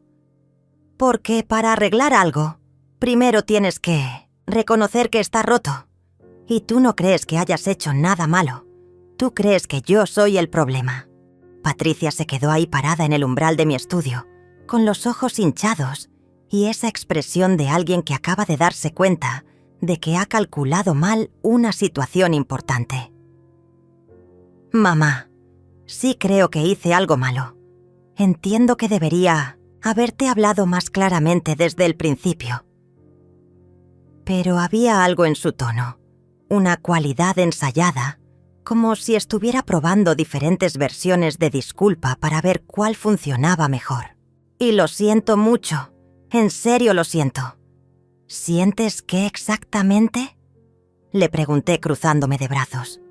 «Porque para arreglar algo, primero tienes que reconocer que está roto. Y tú no crees que hayas hecho nada malo. Tú crees que yo soy el problema». Patricia se quedó ahí parada en el umbral de mi estudio, con los ojos hinchados y esa expresión de alguien que acaba de darse cuenta de que ha calculado mal una situación importante. «Mamá, sí creo que hice algo malo. Entiendo que debería haberte hablado más claramente desde el principio». Pero había algo en su tono, una cualidad ensayada, como si estuviera probando diferentes versiones de disculpa para ver cuál funcionaba mejor. «Y lo siento mucho, en serio lo siento». «¿Sientes qué exactamente?», le pregunté cruzándome de brazos.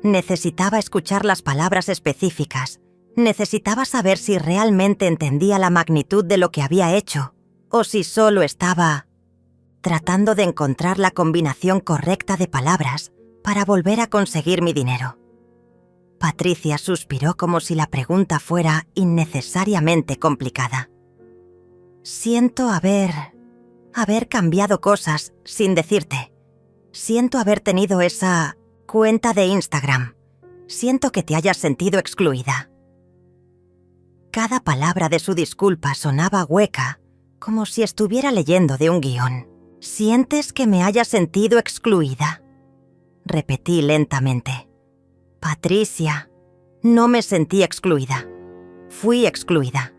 Necesitaba escuchar las palabras específicas. Necesitaba saber si realmente entendía la magnitud de lo que había hecho o si solo estaba tratando de encontrar la combinación correcta de palabras para volver a conseguir mi dinero. Patricia suspiró como si la pregunta fuera innecesariamente complicada. «Siento haber cambiado cosas sin decirte. Siento haber tenido esa cuenta de Instagram. Siento que te hayas sentido excluida». Cada palabra de su disculpa sonaba hueca, como si estuviera leyendo de un guión. «¿Sientes que me haya sentido excluida?», repetí lentamente. «Patricia, no me sentí excluida. Fui excluida.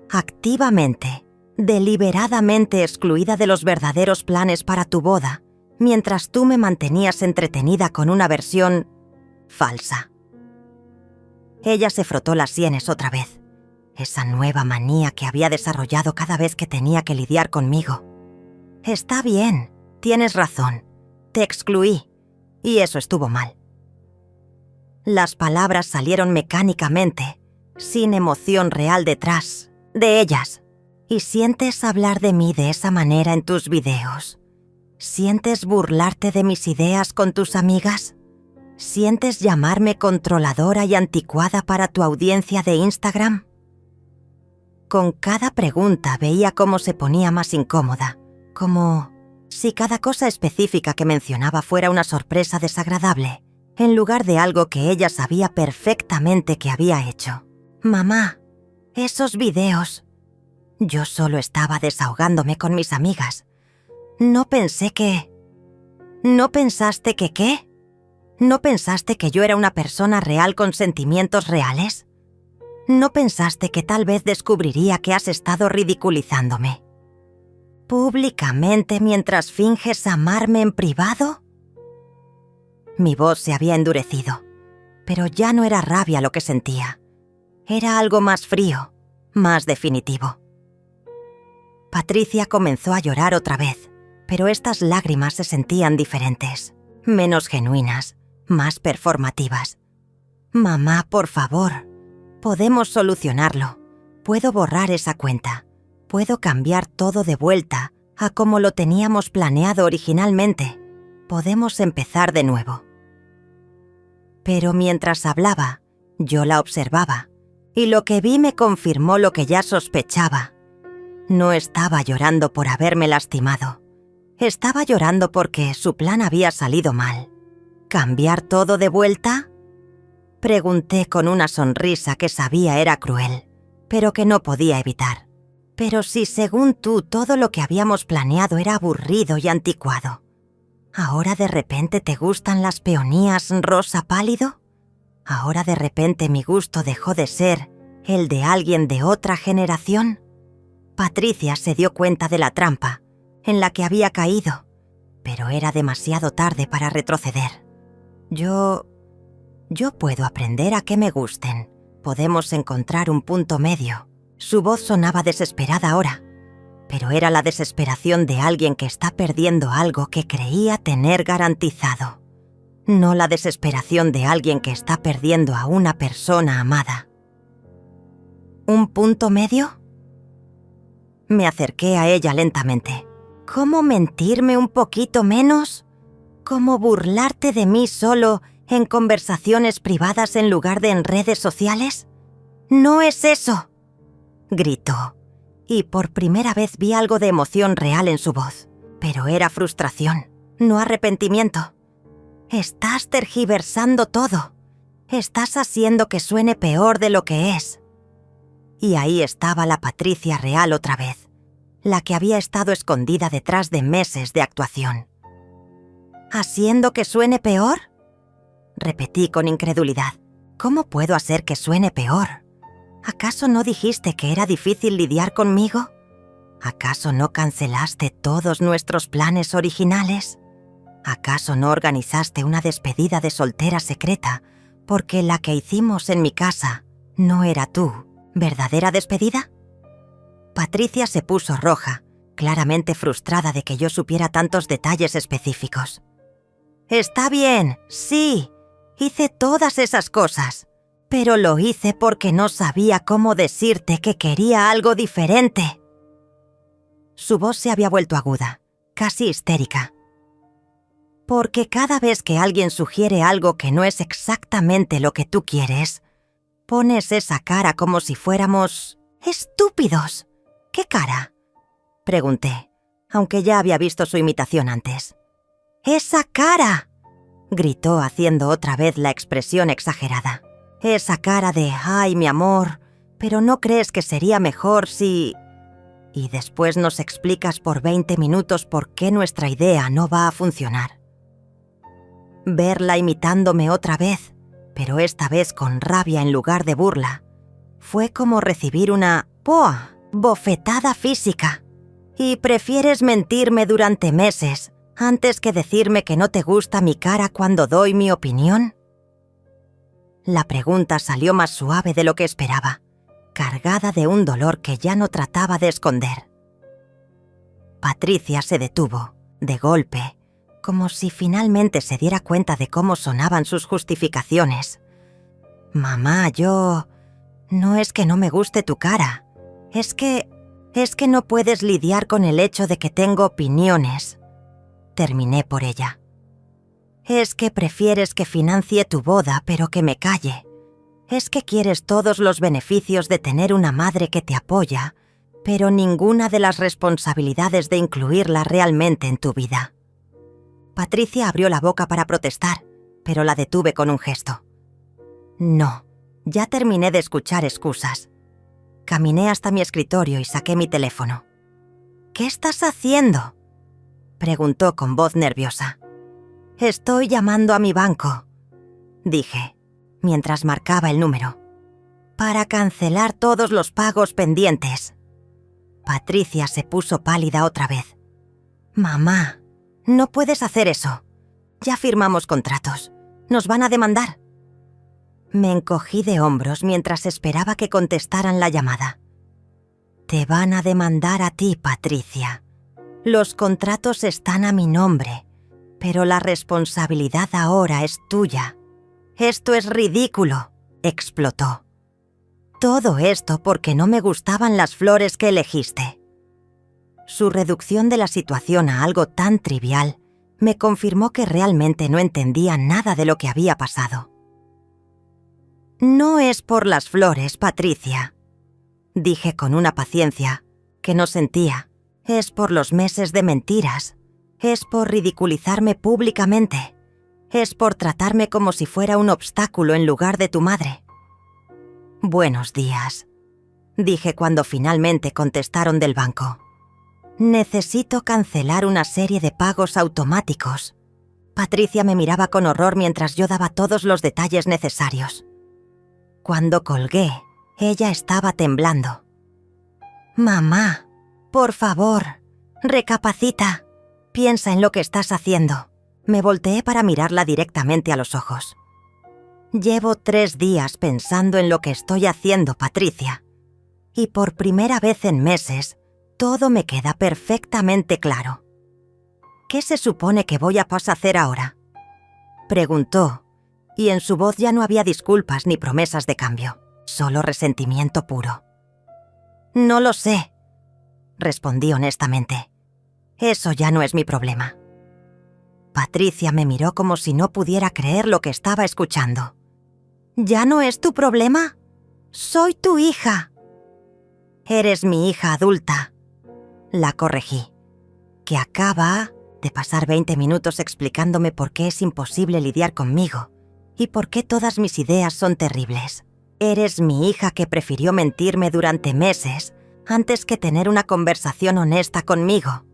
Activamente, deliberadamente excluida de los verdaderos planes para tu boda, mientras tú me mantenías entretenida con una versión falsa». Ella se frotó las sienes otra vez. Esa nueva manía que había desarrollado cada vez que tenía que lidiar conmigo. «Está bien, tienes razón. Te excluí, y eso estuvo mal». Las palabras salieron mecánicamente, sin emoción real detrás de ellas. «¿Y sientes hablar de mí de esa manera en tus videos? ¿Sientes burlarte de mis ideas con tus amigas? ¿Sientes llamarme controladora y anticuada para tu audiencia de Instagram?». Con cada pregunta veía cómo se ponía más incómoda, como si cada cosa específica que mencionaba fuera una sorpresa desagradable, en lugar de algo que ella sabía perfectamente que había hecho. «Mamá, esos videos». Yo solo estaba desahogándome con mis amigas. «¿No pensaste que qué? ¿No pensaste que yo era una persona real con sentimientos reales? ¿No pensaste que tal vez descubriría que has estado ridiculizándome públicamente mientras finges amarme en privado?». Mi voz se había endurecido, pero ya no era rabia lo que sentía. Era algo más frío, más definitivo. Patricia comenzó a llorar otra vez, pero estas lágrimas se sentían diferentes, menos genuinas, más performativas. «Mamá, por favor, podemos solucionarlo. Puedo borrar esa cuenta. Puedo cambiar todo de vuelta a como lo teníamos planeado originalmente. Podemos empezar de nuevo». Pero mientras hablaba, yo la observaba, y lo que vi me confirmó lo que ya sospechaba. No estaba llorando por haberme lastimado. Estaba llorando porque su plan había salido mal. ¿Cambiar todo de vuelta?, pregunté con una sonrisa que sabía era cruel, pero que no podía evitar. «Pero si según tú todo lo que habíamos planeado era aburrido y anticuado, ¿ahora de repente te gustan las peonías rosa pálido? ¿Ahora de repente mi gusto dejó de ser el de alguien de otra generación?». Patricia se dio cuenta de la trampa en la que había caído, pero era demasiado tarde para retroceder. Yo puedo aprender a que me gusten. Podemos encontrar un punto medio». Su voz sonaba desesperada ahora, pero era la desesperación de alguien que está perdiendo algo que creía tener garantizado, no la desesperación de alguien que está perdiendo a una persona amada. ¿Un punto medio? Me acerqué a ella lentamente. ¿Cómo mentirme un poquito menos? ¿Cómo burlarte de mí solo en conversaciones privadas en lugar de en redes sociales? ¡No es eso!, gritó, y por primera vez vi algo de emoción real en su voz. Pero era frustración, no arrepentimiento. Estás tergiversando todo. Estás haciendo que suene peor de lo que es. Y ahí estaba la Patricia real otra vez, la que había estado escondida detrás de meses de actuación. ¿Haciendo que suene peor?, repetí con incredulidad. ¿Cómo puedo hacer que suene peor? ¿Acaso no dijiste que era difícil lidiar conmigo? ¿Acaso no cancelaste todos nuestros planes originales? ¿Acaso no organizaste una despedida de soltera secreta porque la que hicimos en mi casa no era tu verdadera despedida? Patricia se puso roja, claramente frustrada de que yo supiera tantos detalles específicos. Está bien, sí, hice todas esas cosas, pero lo hice porque no sabía cómo decirte que quería algo diferente. Su voz se había vuelto aguda, casi histérica. Porque cada vez que alguien sugiere algo que no es exactamente lo que tú quieres, pones esa cara como si fuéramos estúpidos. ¿Qué cara?, pregunté, aunque ya había visto su imitación antes. ¡Esa cara!, gritó haciendo otra vez la expresión exagerada. Esa cara de «ay, mi amor, pero ¿no crees que sería mejor si...?» Y después nos explicas por 20 minutos por qué nuestra idea no va a funcionar. Verla imitándome otra vez, pero esta vez con rabia en lugar de burla, fue como recibir una bofetada física. ¿Y prefieres mentirme durante meses antes que decirme que no te gusta mi cara cuando doy mi opinión? La pregunta salió más suave de lo que esperaba, cargada de un dolor que ya no trataba de esconder. Patricia se detuvo, de golpe, como si finalmente se diera cuenta de cómo sonaban sus justificaciones. «Mamá, no es que no me guste tu cara. Es que no puedes lidiar con el hecho de que tengo opiniones», terminé por ella. «Es que prefieres que financie tu boda, pero que me calle. Es que quieres todos los beneficios de tener una madre que te apoya, pero ninguna de las responsabilidades de incluirla realmente en tu vida». Patricia abrió la boca para protestar, pero la detuve con un gesto. «No, ya terminé de escuchar excusas». Caminé hasta mi escritorio y saqué mi teléfono. «¿Qué estás haciendo?», preguntó con voz nerviosa. «Estoy llamando a mi banco», dije, mientras marcaba el número, «para cancelar todos los pagos pendientes». Patricia se puso pálida otra vez. «Mamá, no puedes hacer eso. Ya firmamos contratos. Nos van a demandar». Me encogí de hombros mientras esperaba que contestaran la llamada. «Te van a demandar a ti, Patricia. Los contratos están a mi nombre, pero la responsabilidad ahora es tuya. Esto es ridículo», explotó. «Todo esto porque no me gustaban las flores que elegiste». Su reducción de la situación a algo tan trivial me confirmó que realmente no entendía nada de lo que había pasado. «No es por las flores, Patricia», dije con una paciencia que no sentía. «Es por los meses de mentiras. Es por ridiculizarme públicamente. Es por tratarme como si fuera un obstáculo en lugar de tu madre». «Buenos días», dije cuando finalmente contestaron del banco. «Necesito cancelar una serie de pagos automáticos». Patricia me miraba con horror mientras yo daba todos los detalles necesarios. Cuando colgué, ella estaba temblando. «Mamá, por favor, recapacita. Piensa en lo que estás haciendo». Me volteé para mirarla directamente a los ojos. «Llevo 3 días pensando en lo que estoy haciendo, Patricia. Y por primera vez en meses, todo me queda perfectamente claro». «¿Qué se supone que voy a hacer ahora?», preguntó, y en su voz ya no había disculpas ni promesas de cambio, solo resentimiento puro. No lo sé, respondí honestamente. Eso ya no es mi problema. Patricia me miró como si no pudiera creer lo que estaba escuchando. ¿Ya no es tu problema? Soy tu hija. Eres mi hija adulta, la corregí, que acaba de pasar 20 minutos explicándome por qué es imposible lidiar conmigo y por qué todas mis ideas son terribles. Eres mi hija que prefirió mentirme durante meses antes que tener una conversación honesta conmigo.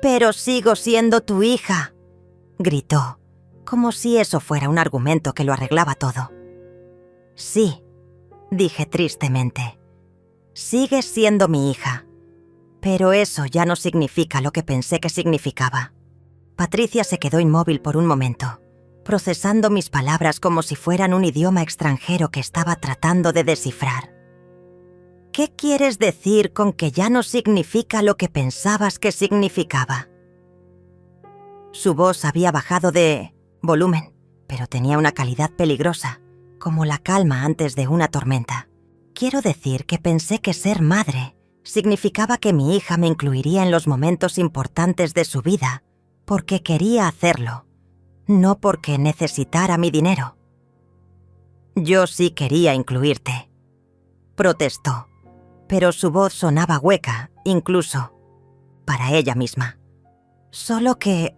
«Pero sigo siendo tu hija», gritó, como si eso fuera un argumento que lo arreglaba todo. «Sí», dije tristemente, «sigues siendo mi hija, pero eso ya no significa lo que pensé que significaba». Patricia se quedó inmóvil por un momento, procesando mis palabras como si fueran un idioma extranjero que estaba tratando de descifrar. «¿Qué quieres decir con que ya no significa lo que pensabas que significaba?» Su voz había bajado de volumen, pero tenía una calidad peligrosa, como la calma antes de una tormenta. Quiero decir que pensé que ser madre significaba que mi hija me incluiría en los momentos importantes de su vida, porque quería hacerlo, no porque necesitara mi dinero. «Yo sí quería incluirte», protestó, pero su voz sonaba hueca, incluso para ella misma. «Solo que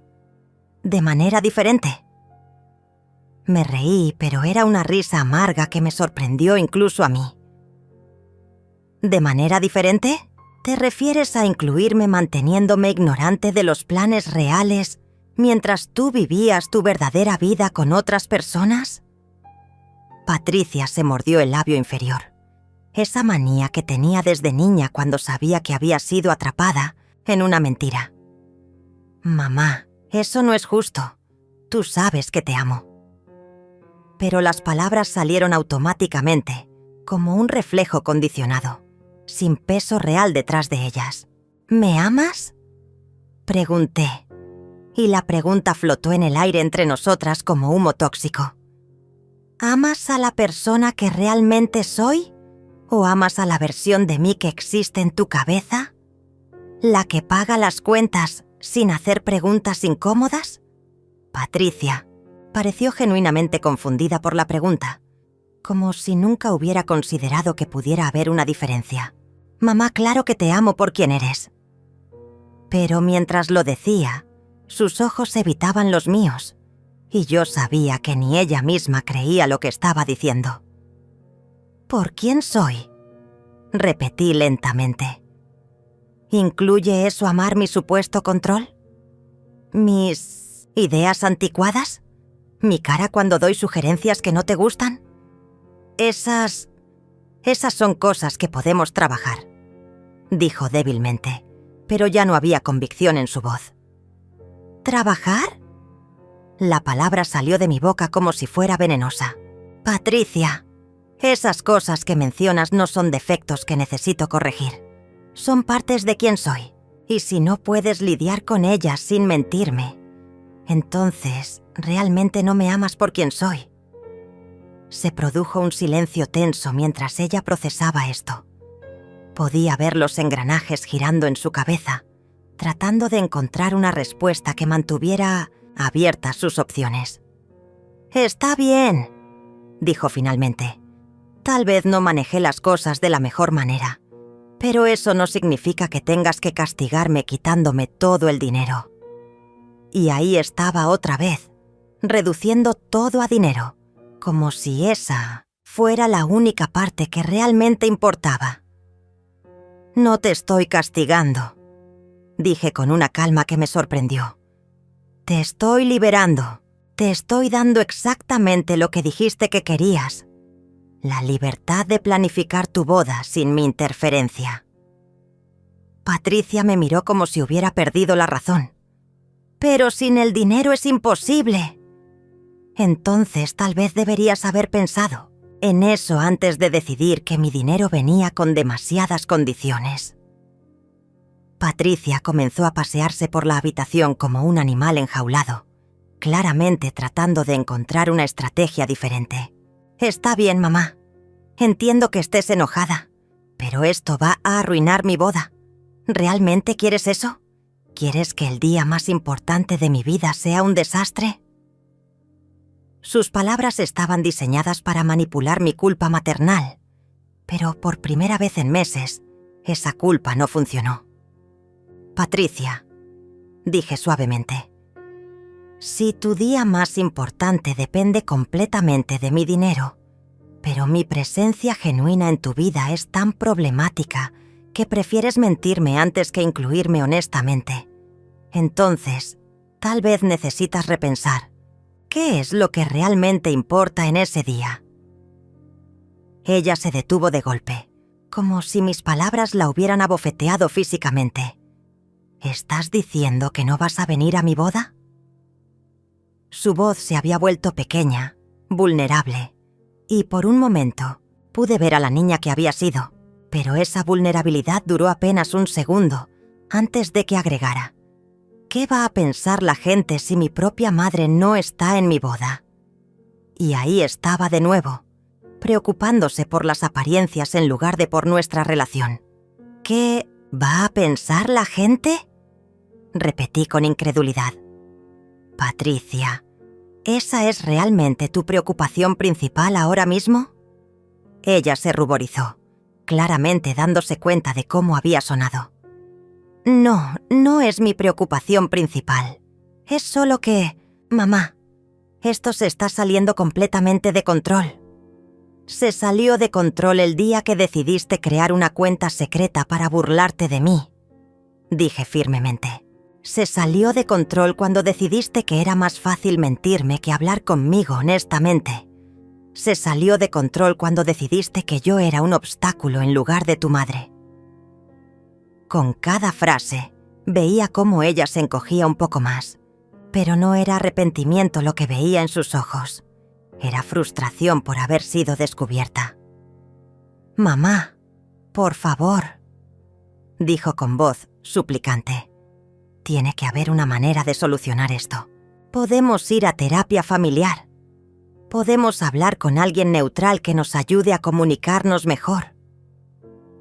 de manera diferente». Me reí, pero era una risa amarga que me sorprendió incluso a mí. ¿De manera diferente? ¿Te refieres a incluirme manteniéndome ignorante de los planes reales mientras tú vivías tu verdadera vida con otras personas? Patricia se mordió el labio inferior. Esa manía que tenía desde niña cuando sabía que había sido atrapada en una mentira. «Mamá, eso no es justo. Tú sabes que te amo». Pero las palabras salieron automáticamente, como un reflejo condicionado, sin peso real detrás de ellas. «¿Me amas?», pregunté, y la pregunta flotó en el aire entre nosotras como humo tóxico. «¿Amas a la persona que realmente soy? ¿O amas a la versión de mí que existe en tu cabeza? ¿La que paga las cuentas sin hacer preguntas incómodas?» Patricia pareció genuinamente confundida por la pregunta, como si nunca hubiera considerado que pudiera haber una diferencia. «Mamá, claro que te amo por quien eres». Pero mientras lo decía, sus ojos evitaban los míos, y yo sabía que ni ella misma creía lo que estaba diciendo. «¿Por quién soy?», repetí lentamente. ¿Incluye eso amar mi supuesto control? ¿Mis ideas anticuadas? ¿Mi cara cuando doy sugerencias que no te gustan? Esas son cosas que podemos trabajar», dijo débilmente, pero ya no había convicción en su voz. «¿Trabajar?». La palabra salió de mi boca como si fuera venenosa. «Patricia, esas cosas que mencionas no son defectos que necesito corregir. Son partes de quién soy, y si no puedes lidiar con ellas sin mentirme, entonces realmente no me amas por quien soy». Se produjo un silencio tenso mientras ella procesaba esto. Podía ver los engranajes girando en su cabeza, tratando de encontrar una respuesta que mantuviera abiertas sus opciones. «Está bien», dijo finalmente. «Tal vez no manejé las cosas de la mejor manera, pero eso no significa que tengas que castigarme quitándome todo el dinero». Y ahí estaba otra vez, reduciendo todo a dinero, como si esa fuera la única parte que realmente importaba. «No te estoy castigando», dije con una calma que me sorprendió. «Te estoy liberando. Te estoy dando exactamente lo que dijiste que querías. La libertad de planificar tu boda sin mi interferencia». Patricia me miró como si hubiera perdido la razón. «Pero sin el dinero es imposible». Entonces tal vez deberías haber pensado en eso antes de decidir que mi dinero venía con demasiadas condiciones. Patricia comenzó a pasearse por la habitación como un animal enjaulado, claramente tratando de encontrar una estrategia diferente. «Está bien, mamá. Entiendo que estés enojada, Pero esto va a arruinar mi boda. ¿Realmente quieres eso? ¿Quieres que el día más importante de mi vida sea un desastre? Sus palabras estaban diseñadas para manipular mi culpa maternal, pero por primera vez en meses, esa culpa no funcionó. Patricia, dije suavemente, si tu día más importante depende completamente de mi dinero, pero mi presencia genuina en tu vida es tan problemática que prefieres mentirme antes que incluirme honestamente, entonces, tal vez necesitas repensar ¿qué es lo que realmente importa en ese día? Ella se detuvo de golpe, como si mis palabras la hubieran abofeteado físicamente. ¿Estás diciendo que no vas a venir a mi boda? Su voz se había vuelto pequeña, vulnerable, y por un momento pude ver a la niña que había sido, pero esa vulnerabilidad duró apenas un segundo antes de que agregara. ¿Qué va a pensar la gente si mi propia madre no está en mi boda? Y ahí estaba de nuevo, preocupándose por las apariencias en lugar de por nuestra relación. ¿Qué va a pensar la gente? Repetí con incredulidad. Patricia, ¿esa es realmente tu preocupación principal ahora mismo? Ella se ruborizó, claramente dándose cuenta de cómo había sonado. No, no es mi preocupación principal. Es solo que, mamá, esto se está saliendo completamente de control. Se salió de control el día que decidiste crear una cuenta secreta para burlarte de mí, dije firmemente. Se salió de control cuando decidiste que era más fácil mentirme que hablar conmigo honestamente. Se salió de control cuando decidiste que yo era un obstáculo en lugar de tu madre. Con cada frase, veía cómo ella se encogía un poco más, pero no era arrepentimiento lo que veía en sus ojos. Era frustración por haber sido descubierta. «Mamá, por favor», dijo con voz suplicante. «Tiene que haber una manera de solucionar esto. Podemos ir a terapia familiar. Podemos hablar con alguien neutral que nos ayude a comunicarnos mejor».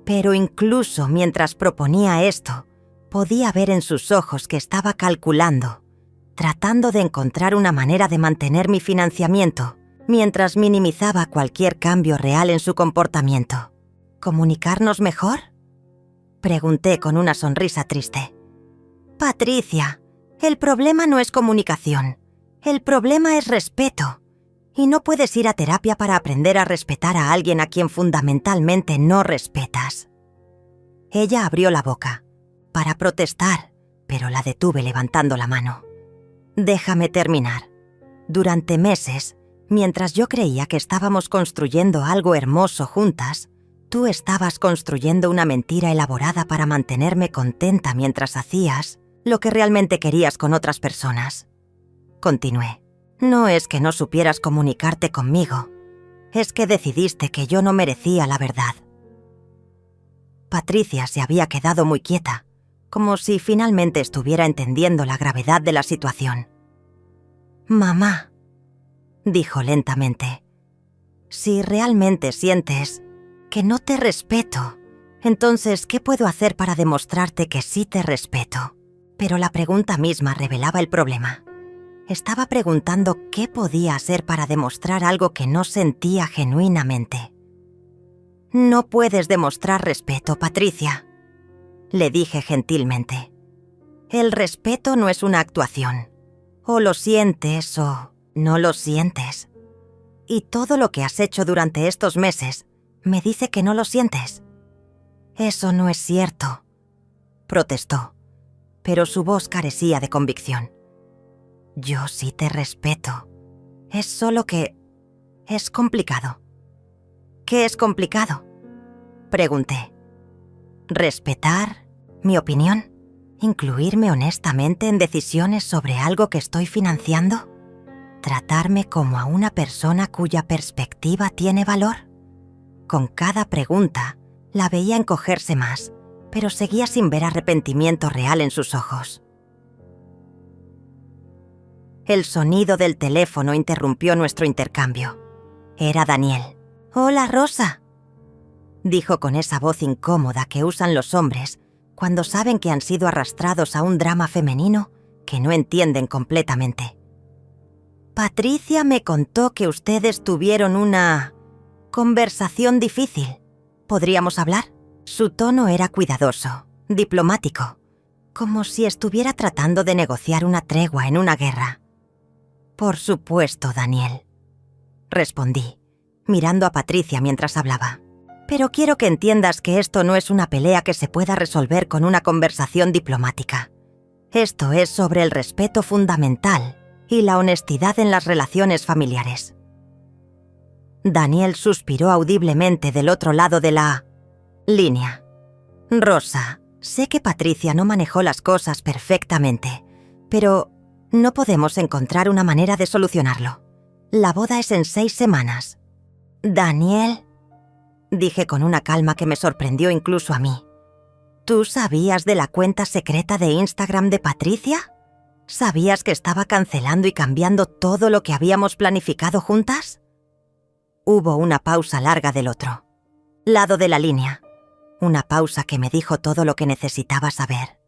Pero incluso mientras proponía esto, podía ver en sus ojos que estaba calculando, tratando de encontrar una manera de mantener mi financiamiento, mientras minimizaba cualquier cambio real en su comportamiento. ¿Comunicarnos mejor?, pregunté con una sonrisa triste. Patricia, el problema no es comunicación. El problema es respeto. Y no puedes ir a terapia para aprender a respetar a alguien a quien fundamentalmente no respetas. Ella abrió la boca para protestar, pero la detuve levantando la mano. Déjame terminar. Durante meses, mientras yo creía que estábamos construyendo algo hermoso juntas, tú estabas construyendo una mentira elaborada para mantenerme contenta mientras hacías lo que realmente querías con otras personas. Continué. No es que no supieras comunicarte conmigo, es que decidiste que yo no merecía la verdad. Patricia se había quedado muy quieta, como si finalmente estuviera entendiendo la gravedad de la situación. Mamá, dijo lentamente, si realmente sientes que no te respeto, entonces, ¿qué puedo hacer para demostrarte que sí te respeto? Pero la pregunta misma revelaba el problema. Estaba preguntando qué podía hacer para demostrar algo que no sentía genuinamente. No puedes demostrar respeto, Patricia, le dije gentilmente. El respeto no es una actuación. O lo sientes o no lo sientes. Y todo lo que has hecho durante estos meses me dice que no lo sientes. Eso no es cierto, protestó, pero su voz carecía de convicción. Yo sí te respeto. Es solo que es complicado. ¿Qué es complicado?, pregunté. ¿Respetar mi opinión? ¿Incluirme honestamente en decisiones sobre algo que estoy financiando? ¿Tratarme como a una persona cuya perspectiva tiene valor? Con cada pregunta, la veía encogerse más, pero seguía sin ver arrepentimiento real en sus ojos. El sonido del teléfono interrumpió nuestro intercambio. Era Daniel. «Hola, Rosa», dijo con esa voz incómoda que usan los hombres cuando saben que han sido arrastrados a un drama femenino que no entienden completamente. Patricia me contó que ustedes tuvieron una conversación difícil. ¿Podríamos hablar? Su tono era cuidadoso, diplomático, como si estuviera tratando de negociar una tregua en una guerra. Por supuesto, Daniel, respondí, mirando a Patricia mientras hablaba. Pero quiero que entiendas que esto no es una pelea que se pueda resolver con una conversación diplomática. Esto es sobre el respeto fundamental y la honestidad en las relaciones familiares. Daniel suspiró audiblemente del otro lado de la línea. Rosa, sé que Patricia no manejó las cosas perfectamente, pero no podemos encontrar una manera de solucionarlo. La boda es en 6 semanas. Daniel, dije con una calma que me sorprendió incluso a mí. ¿Tú sabías de la cuenta secreta de Instagram de Patricia? ¿Sabías que estaba cancelando y cambiando todo lo que habíamos planificado juntas? Hubo una pausa larga del otro lado de la línea. Una pausa que me dijo todo lo que necesitaba saber.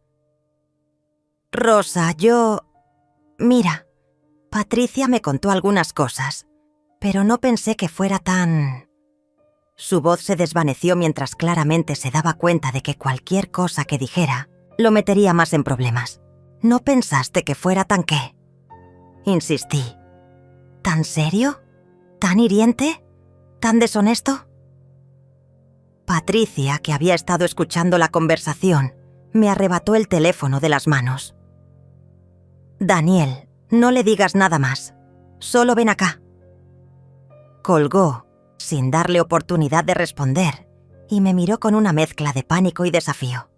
Rosa, Mira, Patricia me contó algunas cosas, pero no pensé que fuera tan... Su voz se desvaneció mientras claramente se daba cuenta de que cualquier cosa que dijera lo metería más en problemas. ¿No pensaste que fuera tan qué? Insistí. ¿Tan serio? ¿Tan hiriente? ¿Tan deshonesto? Patricia, que había estado escuchando la conversación, me arrebató el teléfono de las manos. Daniel, no le digas nada más. Solo ven acá. Colgó, sin darle oportunidad de responder, y me miró con una mezcla de pánico y desafío.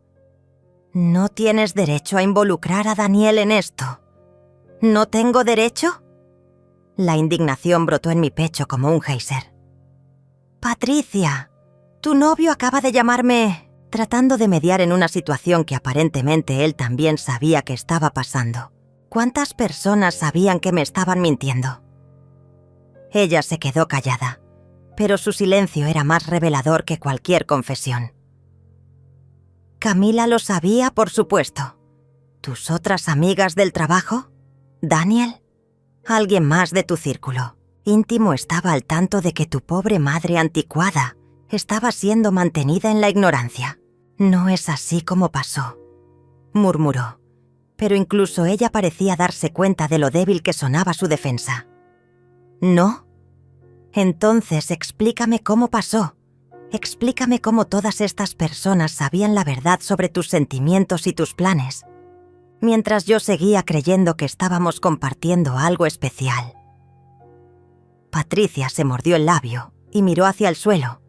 ¿No tienes derecho a involucrar a Daniel en esto? ¿No tengo derecho? La indignación brotó en mi pecho como un geyser. Patricia, tu novio acaba de llamarme, tratando de mediar en una situación que aparentemente él también sabía que estaba pasando. ¿Cuántas personas sabían que me estaban mintiendo? Ella se quedó callada, pero su silencio era más revelador que cualquier confesión. Camila lo sabía, por supuesto. ¿Tus otras amigas del trabajo? ¿Daniel? ¿Alguien más de tu círculo íntimo estaba al tanto de que tu pobre madre anticuada estaba siendo mantenida en la ignorancia? No es así como pasó, murmuró, pero incluso ella parecía darse cuenta de lo débil que sonaba su defensa. ¿No? Entonces explícame cómo pasó. Explícame cómo todas estas personas sabían la verdad sobre tus sentimientos y tus planes, mientras yo seguía creyendo que estábamos compartiendo algo especial. Patricia se mordió el labio y miró hacia el suelo,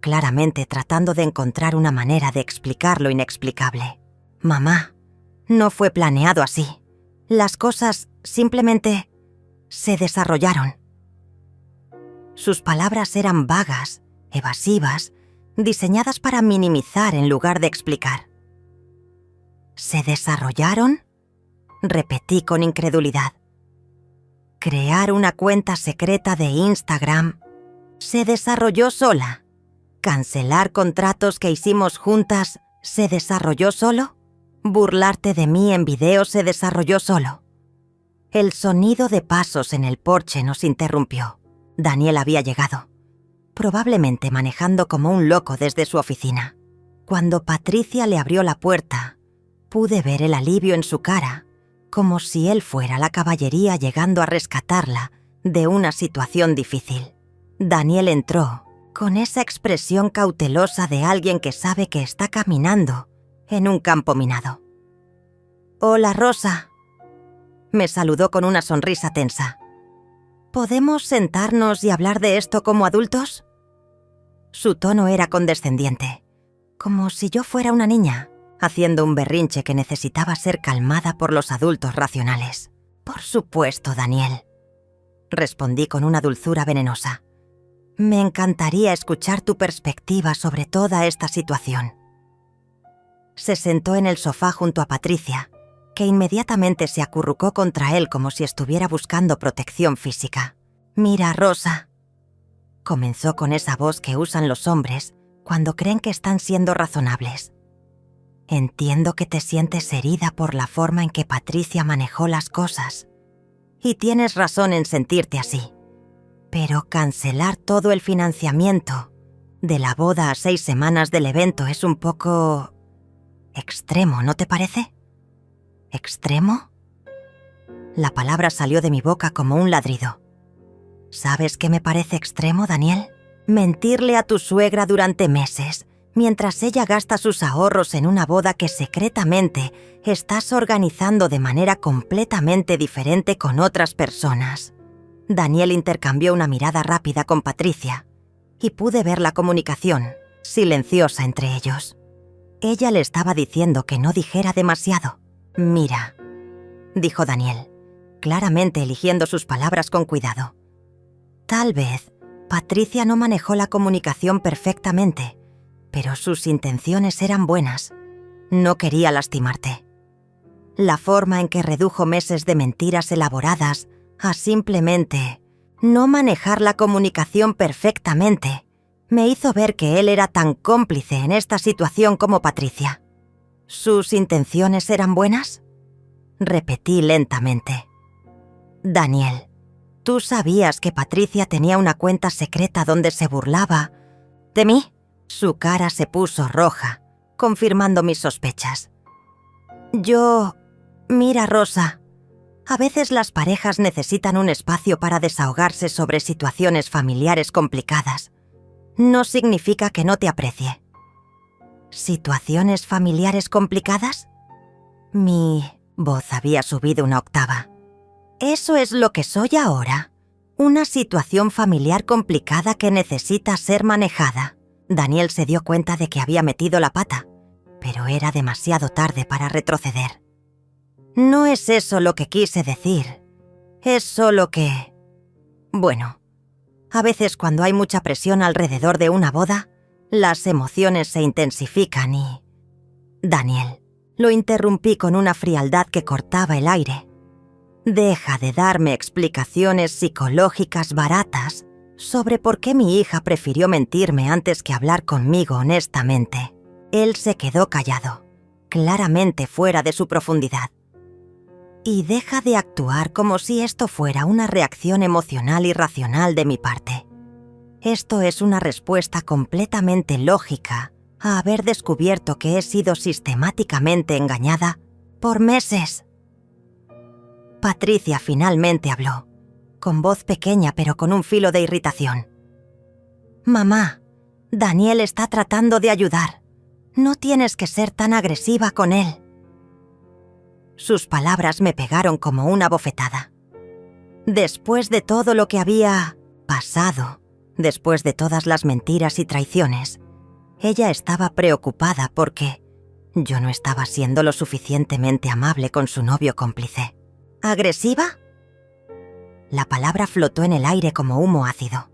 claramente tratando de encontrar una manera de explicar lo inexplicable. Mamá, no fue planeado así. Las cosas simplemente se desarrollaron. Sus palabras eran vagas, evasivas, diseñadas para minimizar en lugar de explicar. ¿Se desarrollaron? Repetí con incredulidad. Crear una cuenta secreta de Instagram se desarrolló sola. ¿Cancelar contratos que hicimos juntas se desarrolló solo? ¿Burlarte de mí en video se desarrolló solo? El sonido de pasos en el porche nos interrumpió. Daniel había llegado, probablemente manejando como un loco desde su oficina. Cuando Patricia le abrió la puerta, pude ver el alivio en su cara, como si él fuera la caballería llegando a rescatarla de una situación difícil. Daniel entró con esa expresión cautelosa de alguien que sabe que está caminando en un campo minado. «Hola, Rosa», me saludó con una sonrisa tensa. ¿Podemos sentarnos y hablar de esto como adultos? Su tono era condescendiente, como si yo fuera una niña, haciendo un berrinche que necesitaba ser calmada por los adultos racionales. Por supuesto, Daniel, respondí con una dulzura venenosa. Me encantaría escuchar tu perspectiva sobre toda esta situación. Se sentó en el sofá junto a Patricia, que inmediatamente se acurrucó contra él como si estuviera buscando protección física. «Mira, Rosa», comenzó con esa voz que usan los hombres cuando creen que están siendo razonables. Entiendo que te sientes herida por la forma en que Patricia manejó las cosas. Y tienes razón en sentirte así. Pero cancelar todo el financiamiento de la boda a 6 semanas del evento es un poco extremo, ¿no te parece? ¿Extremo? La palabra salió de mi boca como un ladrido. ¿Sabes qué me parece extremo, Daniel? Mentirle a tu suegra durante meses, mientras ella gasta sus ahorros en una boda que secretamente estás organizando de manera completamente diferente con otras personas. Daniel intercambió una mirada rápida con Patricia y pude ver la comunicación, silenciosa entre ellos. Ella le estaba diciendo que no dijera demasiado. «Mira», dijo Daniel, claramente eligiendo sus palabras con cuidado. Tal vez Patricia no manejó la comunicación perfectamente, pero sus intenciones eran buenas. No quería lastimarte. La forma en que redujo meses de mentiras elaboradas a simplemente no manejar la comunicación perfectamente me hizo ver que él era tan cómplice en esta situación como Patricia. ¿Sus intenciones eran buenas? Repetí lentamente. Daniel, ¿tú sabías que Patricia tenía una cuenta secreta donde se burlaba de mí? Su cara se puso roja, confirmando mis sospechas. Mira, Rosa, a veces las parejas necesitan un espacio para desahogarse sobre situaciones familiares complicadas. No significa que no te aprecie. ¿Situaciones familiares complicadas? Mi voz había subido una octava. Eso es lo que soy ahora. Una situación familiar complicada que necesita ser manejada. Daniel se dio cuenta de que había metido la pata, pero era demasiado tarde para retroceder. No es eso lo que quise decir. Es solo que... Bueno, a veces cuando hay mucha presión alrededor de una boda, las emociones se intensifican y... Daniel, lo interrumpí con una frialdad que cortaba el aire. Deja de darme explicaciones psicológicas baratas sobre por qué mi hija prefirió mentirme antes que hablar conmigo honestamente. Él se quedó callado, claramente fuera de su profundidad. Y deja de actuar como si esto fuera una reacción emocional irracional de mi parte. Esto es una respuesta completamente lógica a haber descubierto que he sido sistemáticamente engañada por meses. Patricia finalmente habló, con voz pequeña pero con un filo de irritación. Mamá, Daniel está tratando de ayudar. No tienes que ser tan agresiva con él. Sus palabras me pegaron como una bofetada. Después de todo lo que había pasado, después de todas las mentiras y traiciones, ella estaba preocupada porque yo no estaba siendo lo suficientemente amable con su novio cómplice. ¿Agresiva? La palabra flotó en el aire como humo ácido.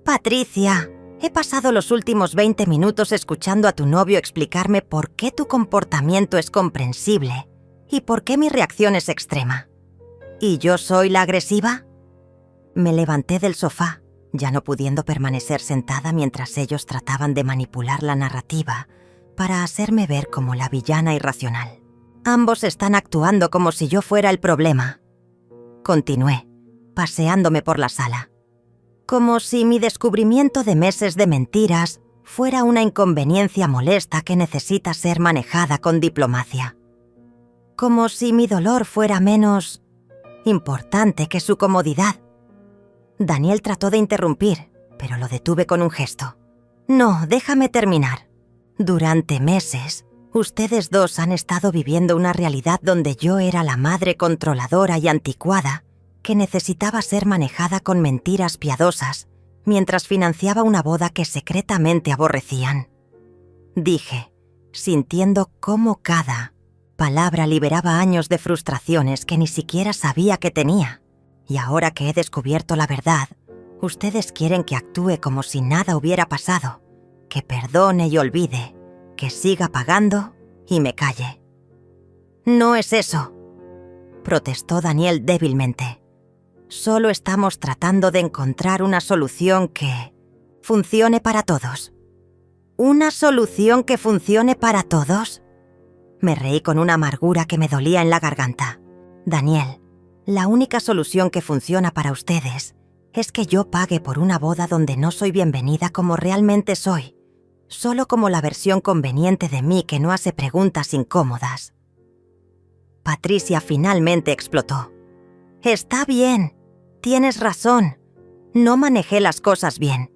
Patricia, he pasado los últimos 20 minutos escuchando a tu novio explicarme por qué tu comportamiento es comprensible y por qué mi reacción es extrema. ¿Y yo soy la agresiva? Me levanté del sofá, ya no pudiendo permanecer sentada mientras ellos trataban de manipular la narrativa para hacerme ver como la villana irracional. Ambos están actuando como si yo fuera el problema. Continué, paseándome por la sala. Como si mi descubrimiento de meses de mentiras fuera una inconveniencia molesta que necesita ser manejada con diplomacia. Como si mi dolor fuera menos importante que su comodidad. Daniel trató de interrumpir, pero lo detuve con un gesto. No, déjame terminar. Durante meses, ustedes dos han estado viviendo una realidad donde yo era la madre controladora y anticuada que necesitaba ser manejada con mentiras piadosas mientras financiaba una boda que secretamente aborrecían. Dije, sintiendo cómo cada palabra liberaba años de frustraciones que ni siquiera sabía que tenía. Y ahora que he descubierto la verdad, ustedes quieren que actúe como si nada hubiera pasado, que perdone y olvide, que siga pagando y me calle. No es eso, protestó Daniel débilmente. Solo estamos tratando de encontrar una solución que funcione para todos. ¿Una solución que funcione para todos? Me reí con una amargura que me dolía en la garganta. Daniel, la única solución que funciona para ustedes es que yo pague por una boda donde no soy bienvenida como realmente soy, solo como la versión conveniente de mí que no hace preguntas incómodas. Patricia finalmente explotó. Está bien, tienes razón. No manejé las cosas bien.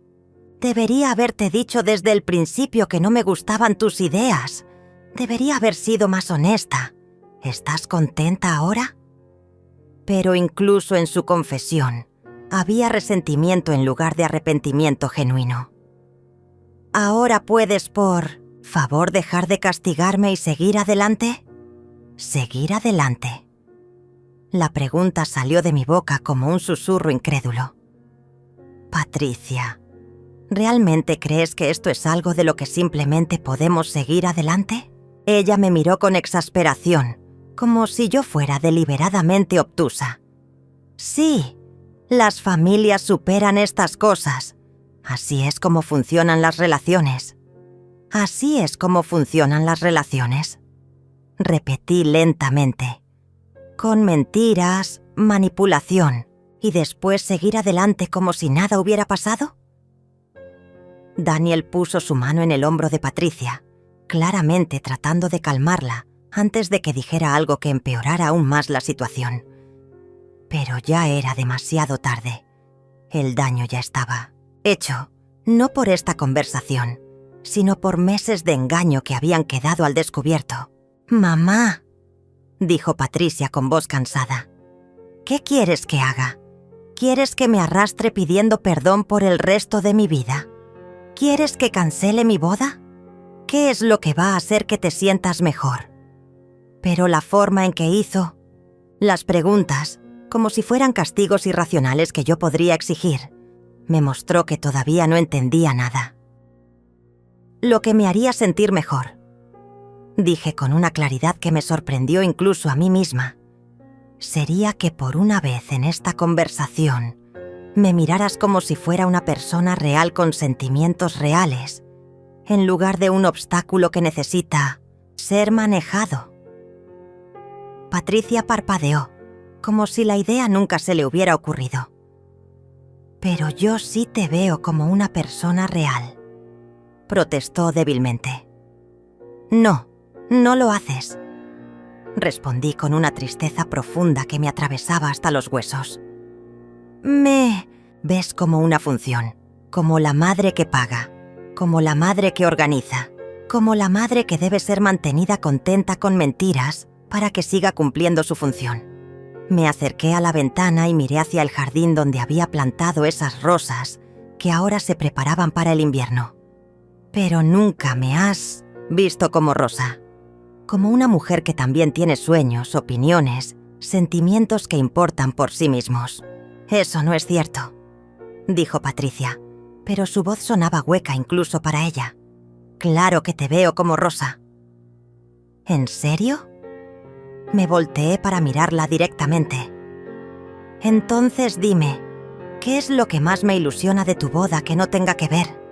Debería haberte dicho desde el principio que no me gustaban tus ideas. Debería haber sido más honesta. ¿Estás contenta ahora? Pero incluso en su confesión, había resentimiento en lugar de arrepentimiento genuino. ¿Ahora puedes, por favor, dejar de castigarme y seguir adelante? ¿Seguir adelante? La pregunta salió de mi boca como un susurro incrédulo. Patricia, ¿realmente crees que esto es algo de lo que simplemente podemos seguir adelante? Ella me miró con exasperación, como si yo fuera deliberadamente obtusa. Sí, las familias superan estas cosas. Así es como funcionan las relaciones. Así es como funcionan las relaciones. Repetí lentamente. Con mentiras, manipulación, y después seguir adelante como si nada hubiera pasado. Daniel puso su mano en el hombro de Patricia, claramente tratando de calmarla antes de que dijera algo que empeorara aún más la situación. Pero ya era demasiado tarde. El daño ya estaba hecho, no por esta conversación, sino por meses de engaño que habían quedado al descubierto. «Mamá», dijo Patricia con voz cansada, «¿qué quieres que haga? ¿Quieres que me arrastre pidiendo perdón por el resto de mi vida? ¿Quieres que cancele mi boda? ¿Qué es lo que va a hacer que te sientas mejor?» Pero la forma en que hizo, las preguntas, como si fueran castigos irracionales que yo podría exigir, me mostró que todavía no entendía nada. «Lo que me haría sentir mejor», dije con una claridad que me sorprendió incluso a mí misma, «sería que por una vez en esta conversación me miraras como si fuera una persona real con sentimientos reales, en lugar de un obstáculo que necesita ser manejado». Patricia parpadeó, como si la idea nunca se le hubiera ocurrido. «Pero yo sí te veo como una persona real», protestó débilmente. «No, no lo haces», respondí con una tristeza profunda que me atravesaba hasta los huesos. «Me ves como una función, como la madre que paga, como la madre que organiza, como la madre que debe ser mantenida contenta con mentiras para que siga cumpliendo su función». Me acerqué a la ventana y miré hacia el jardín donde había plantado esas rosas que ahora se preparaban para el invierno. «Pero nunca me has visto como Rosa, como una mujer que también tiene sueños, opiniones, sentimientos que importan por sí mismos». «Eso no es cierto», dijo Patricia, pero su voz sonaba hueca incluso para ella. «Claro que te veo como Rosa». «¿En serio?». Me volteé para mirarla directamente. «Entonces dime, ¿qué es lo que más me ilusiona de tu boda que no tenga que ver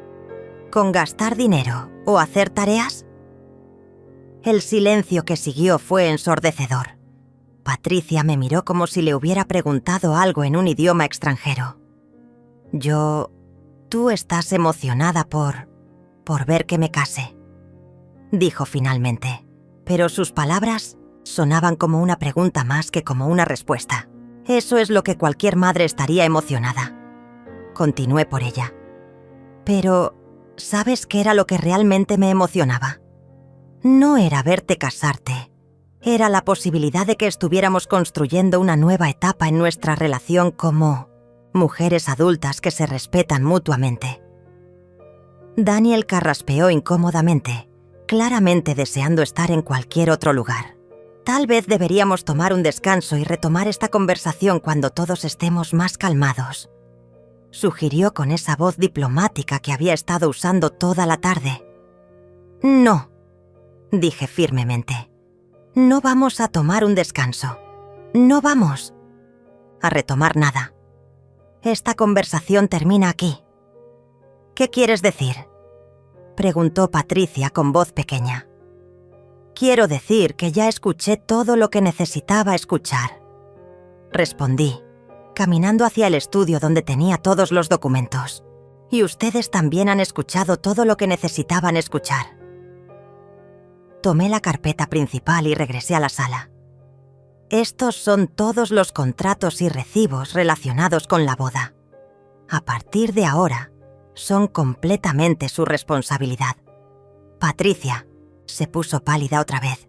con gastar dinero o hacer tareas?» El silencio que siguió fue ensordecedor. Patricia me miró como si le hubiera preguntado algo en un idioma extranjero. «Tú estás emocionada por ver que me case», dijo finalmente, pero sus palabras sonaban como una pregunta más que como una respuesta. «Eso es lo que cualquier madre estaría emocionada», continué por ella. «Pero, ¿sabes qué era lo que realmente me emocionaba? No era verte casarte. Era la posibilidad de que estuviéramos construyendo una nueva etapa en nuestra relación como mujeres adultas que se respetan mutuamente». Daniel carraspeó incómodamente, claramente deseando estar en cualquier otro lugar. «Tal vez deberíamos tomar un descanso y retomar esta conversación cuando todos estemos más calmados», sugirió con esa voz diplomática que había estado usando toda la tarde. «No», dije firmemente. «No vamos a tomar un descanso. No vamos a retomar nada. Esta conversación termina aquí». «¿Qué quieres decir?». Preguntó Patricia con voz pequeña. Quiero decir que ya escuché todo lo que necesitaba escuchar. Respondí, caminando hacia el estudio donde tenía todos los documentos. Y ustedes también han escuchado todo lo que necesitaban escuchar. Tomé la carpeta principal y regresé a la sala. Estos son todos los contratos y recibos relacionados con la boda. A partir de ahora, son completamente su responsabilidad. Patricia se puso pálida otra vez.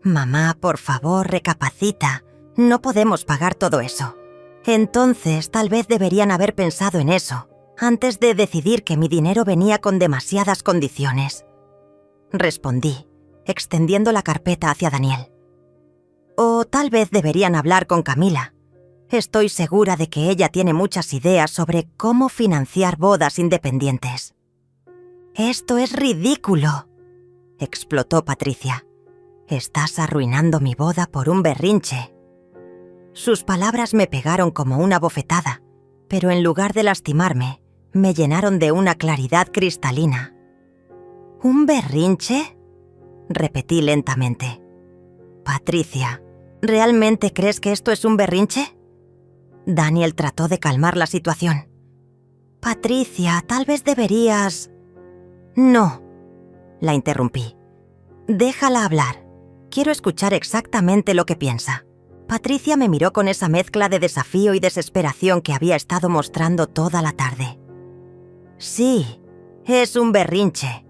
Mamá, por favor, recapacita. No podemos pagar todo eso. Entonces, tal vez deberían haber pensado en eso antes de decidir que mi dinero venía con demasiadas condiciones. Respondí, extendiendo la carpeta hacia Daniel. O tal vez deberían hablar con Camila. Estoy segura de que ella tiene muchas ideas sobre cómo financiar bodas independientes. «Esto es ridículo», explotó Patricia. «Estás arruinando mi boda por un berrinche». Sus palabras me pegaron como una bofetada, pero en lugar de lastimarme, me llenaron de una claridad cristalina. «¿Un berrinche?», repetí lentamente. «Patricia, ¿realmente crees que esto es un berrinche?» Daniel trató de calmar la situación. «Patricia, tal vez deberías...» «No», la interrumpí. «Déjala hablar. Quiero escuchar exactamente lo que piensa». Patricia me miró con esa mezcla de desafío y desesperación que había estado mostrando toda la tarde. «Sí, es un berrinche.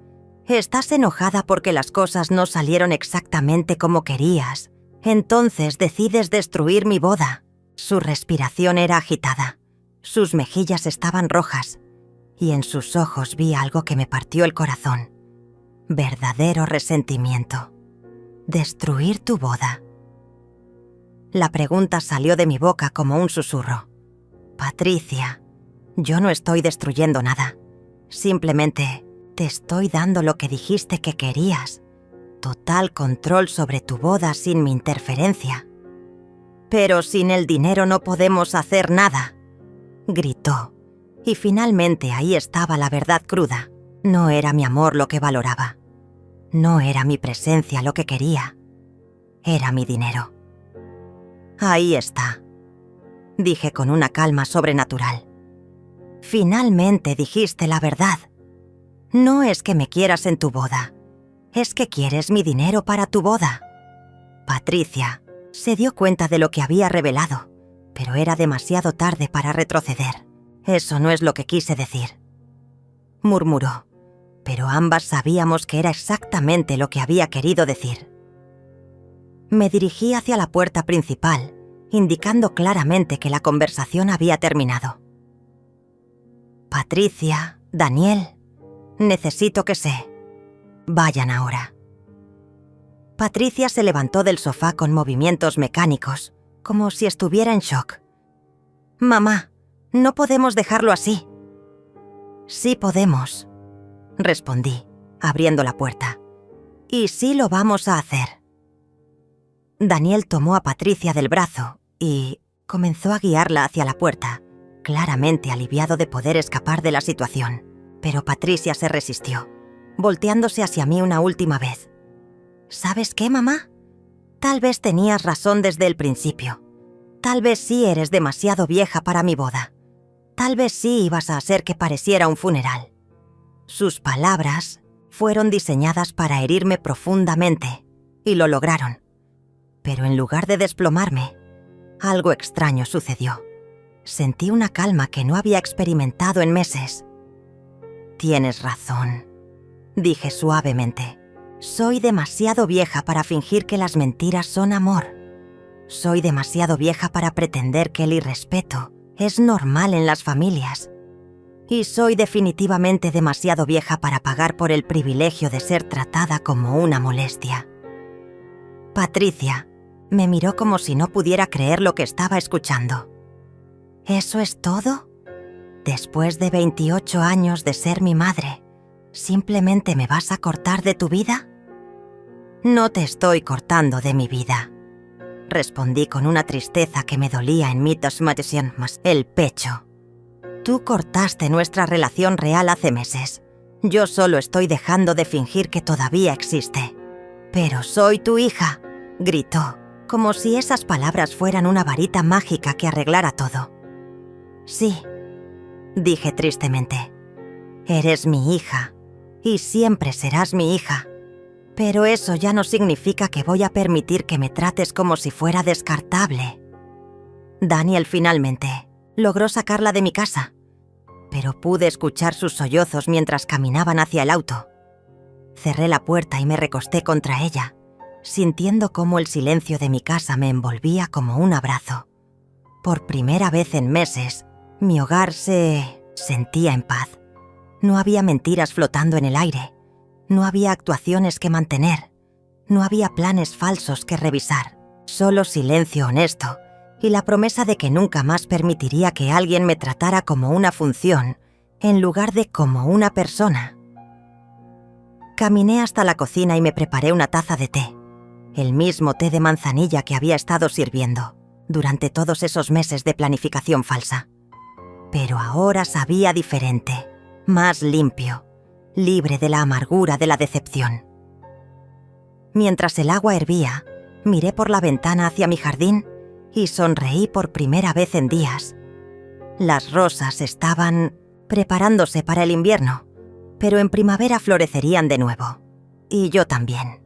Estás enojada porque las cosas no salieron exactamente como querías. Entonces decides destruir mi boda». Su respiración era agitada. Sus mejillas estaban rojas. Y en sus ojos vi algo que me partió el corazón. Verdadero resentimiento. «Destruir tu boda». La pregunta salió de mi boca como un susurro. «Patricia, yo no estoy destruyendo nada. Simplemente te estoy dando lo que dijiste que querías. Total control sobre tu boda sin mi interferencia». «Pero sin el dinero no podemos hacer nada», gritó. Y finalmente ahí estaba la verdad cruda. No era mi amor lo que valoraba. No era mi presencia lo que quería. Era mi dinero. «Ahí está», dije con una calma sobrenatural. «Finalmente dijiste la verdad. No es que me quieras en tu boda. Es que quieres mi dinero para tu boda». Patricia se dio cuenta de lo que había revelado, pero era demasiado tarde para retroceder. «Eso no es lo que quise decir», murmuró, pero ambas sabíamos que era exactamente lo que había querido decir. Me dirigí hacia la puerta principal, indicando claramente que la conversación había terminado. «Patricia, Daniel, necesito que vayan ahora». Patricia se levantó del sofá con movimientos mecánicos, como si estuviera en shock. «Mamá, no podemos dejarlo así». «Sí podemos», respondí, abriendo la puerta. «Y sí lo vamos a hacer». Daniel tomó a Patricia del brazo y comenzó a guiarla hacia la puerta, claramente aliviado de poder escapar de la situación. Pero Patricia se resistió, volteándose hacia mí una última vez. «¿Sabes qué, mamá? Tal vez tenías razón desde el principio. Tal vez sí eres demasiado vieja para mi boda. Tal vez sí ibas a hacer que pareciera un funeral». Sus palabras fueron diseñadas para herirme profundamente, y lo lograron. Pero en lugar de desplomarme, algo extraño sucedió. Sentí una calma que no había experimentado en meses. «Tienes razón», dije suavemente. «Soy demasiado vieja para fingir que las mentiras son amor. Soy demasiado vieja para pretender que el irrespeto es normal en las familias. Y soy definitivamente demasiado vieja para pagar por el privilegio de ser tratada como una molestia». Patricia me miró como si no pudiera creer lo que estaba escuchando. «¿Eso es todo? Después de 28 años de ser mi madre, ¿simplemente me vas a cortar de tu vida?» «No te estoy cortando de mi vida», respondí con una tristeza que me dolía en el pecho. «Tú cortaste nuestra relación real hace meses, Yo solo estoy dejando de fingir que todavía existe. Pero soy tu hija, gritó, como si esas palabras fueran una varita mágica que arreglara todo. Sí, dije tristemente. Eres mi hija, y siempre serás mi hija. Pero eso ya no significa que voy a permitir que me trates como si fuera descartable. Daniel finalmente logró sacarla de mi casa, pero pude escuchar sus sollozos mientras caminaban hacia el auto. Cerré la puerta y me recosté contra ella, sintiendo cómo el silencio de mi casa me envolvía como un abrazo. Por primera vez en meses, mi hogar se sentía en paz. No había mentiras flotando en el aire. No había actuaciones que mantener. No había planes falsos que revisar. Solo silencio honesto y la promesa de que nunca más permitiría que alguien me tratara como una función en lugar de como una persona. Caminé hasta la cocina y me preparé una taza de té, el mismo té de manzanilla que había estado sirviendo durante todos esos meses de planificación falsa. Pero ahora sabía diferente, más limpio, libre de la amargura de la decepción. Mientras el agua hervía, miré por la ventana hacia mi jardín y sonreí por primera vez en días. Las rosas estaban preparándose para el invierno, pero en primavera florecerían de nuevo. Y yo también.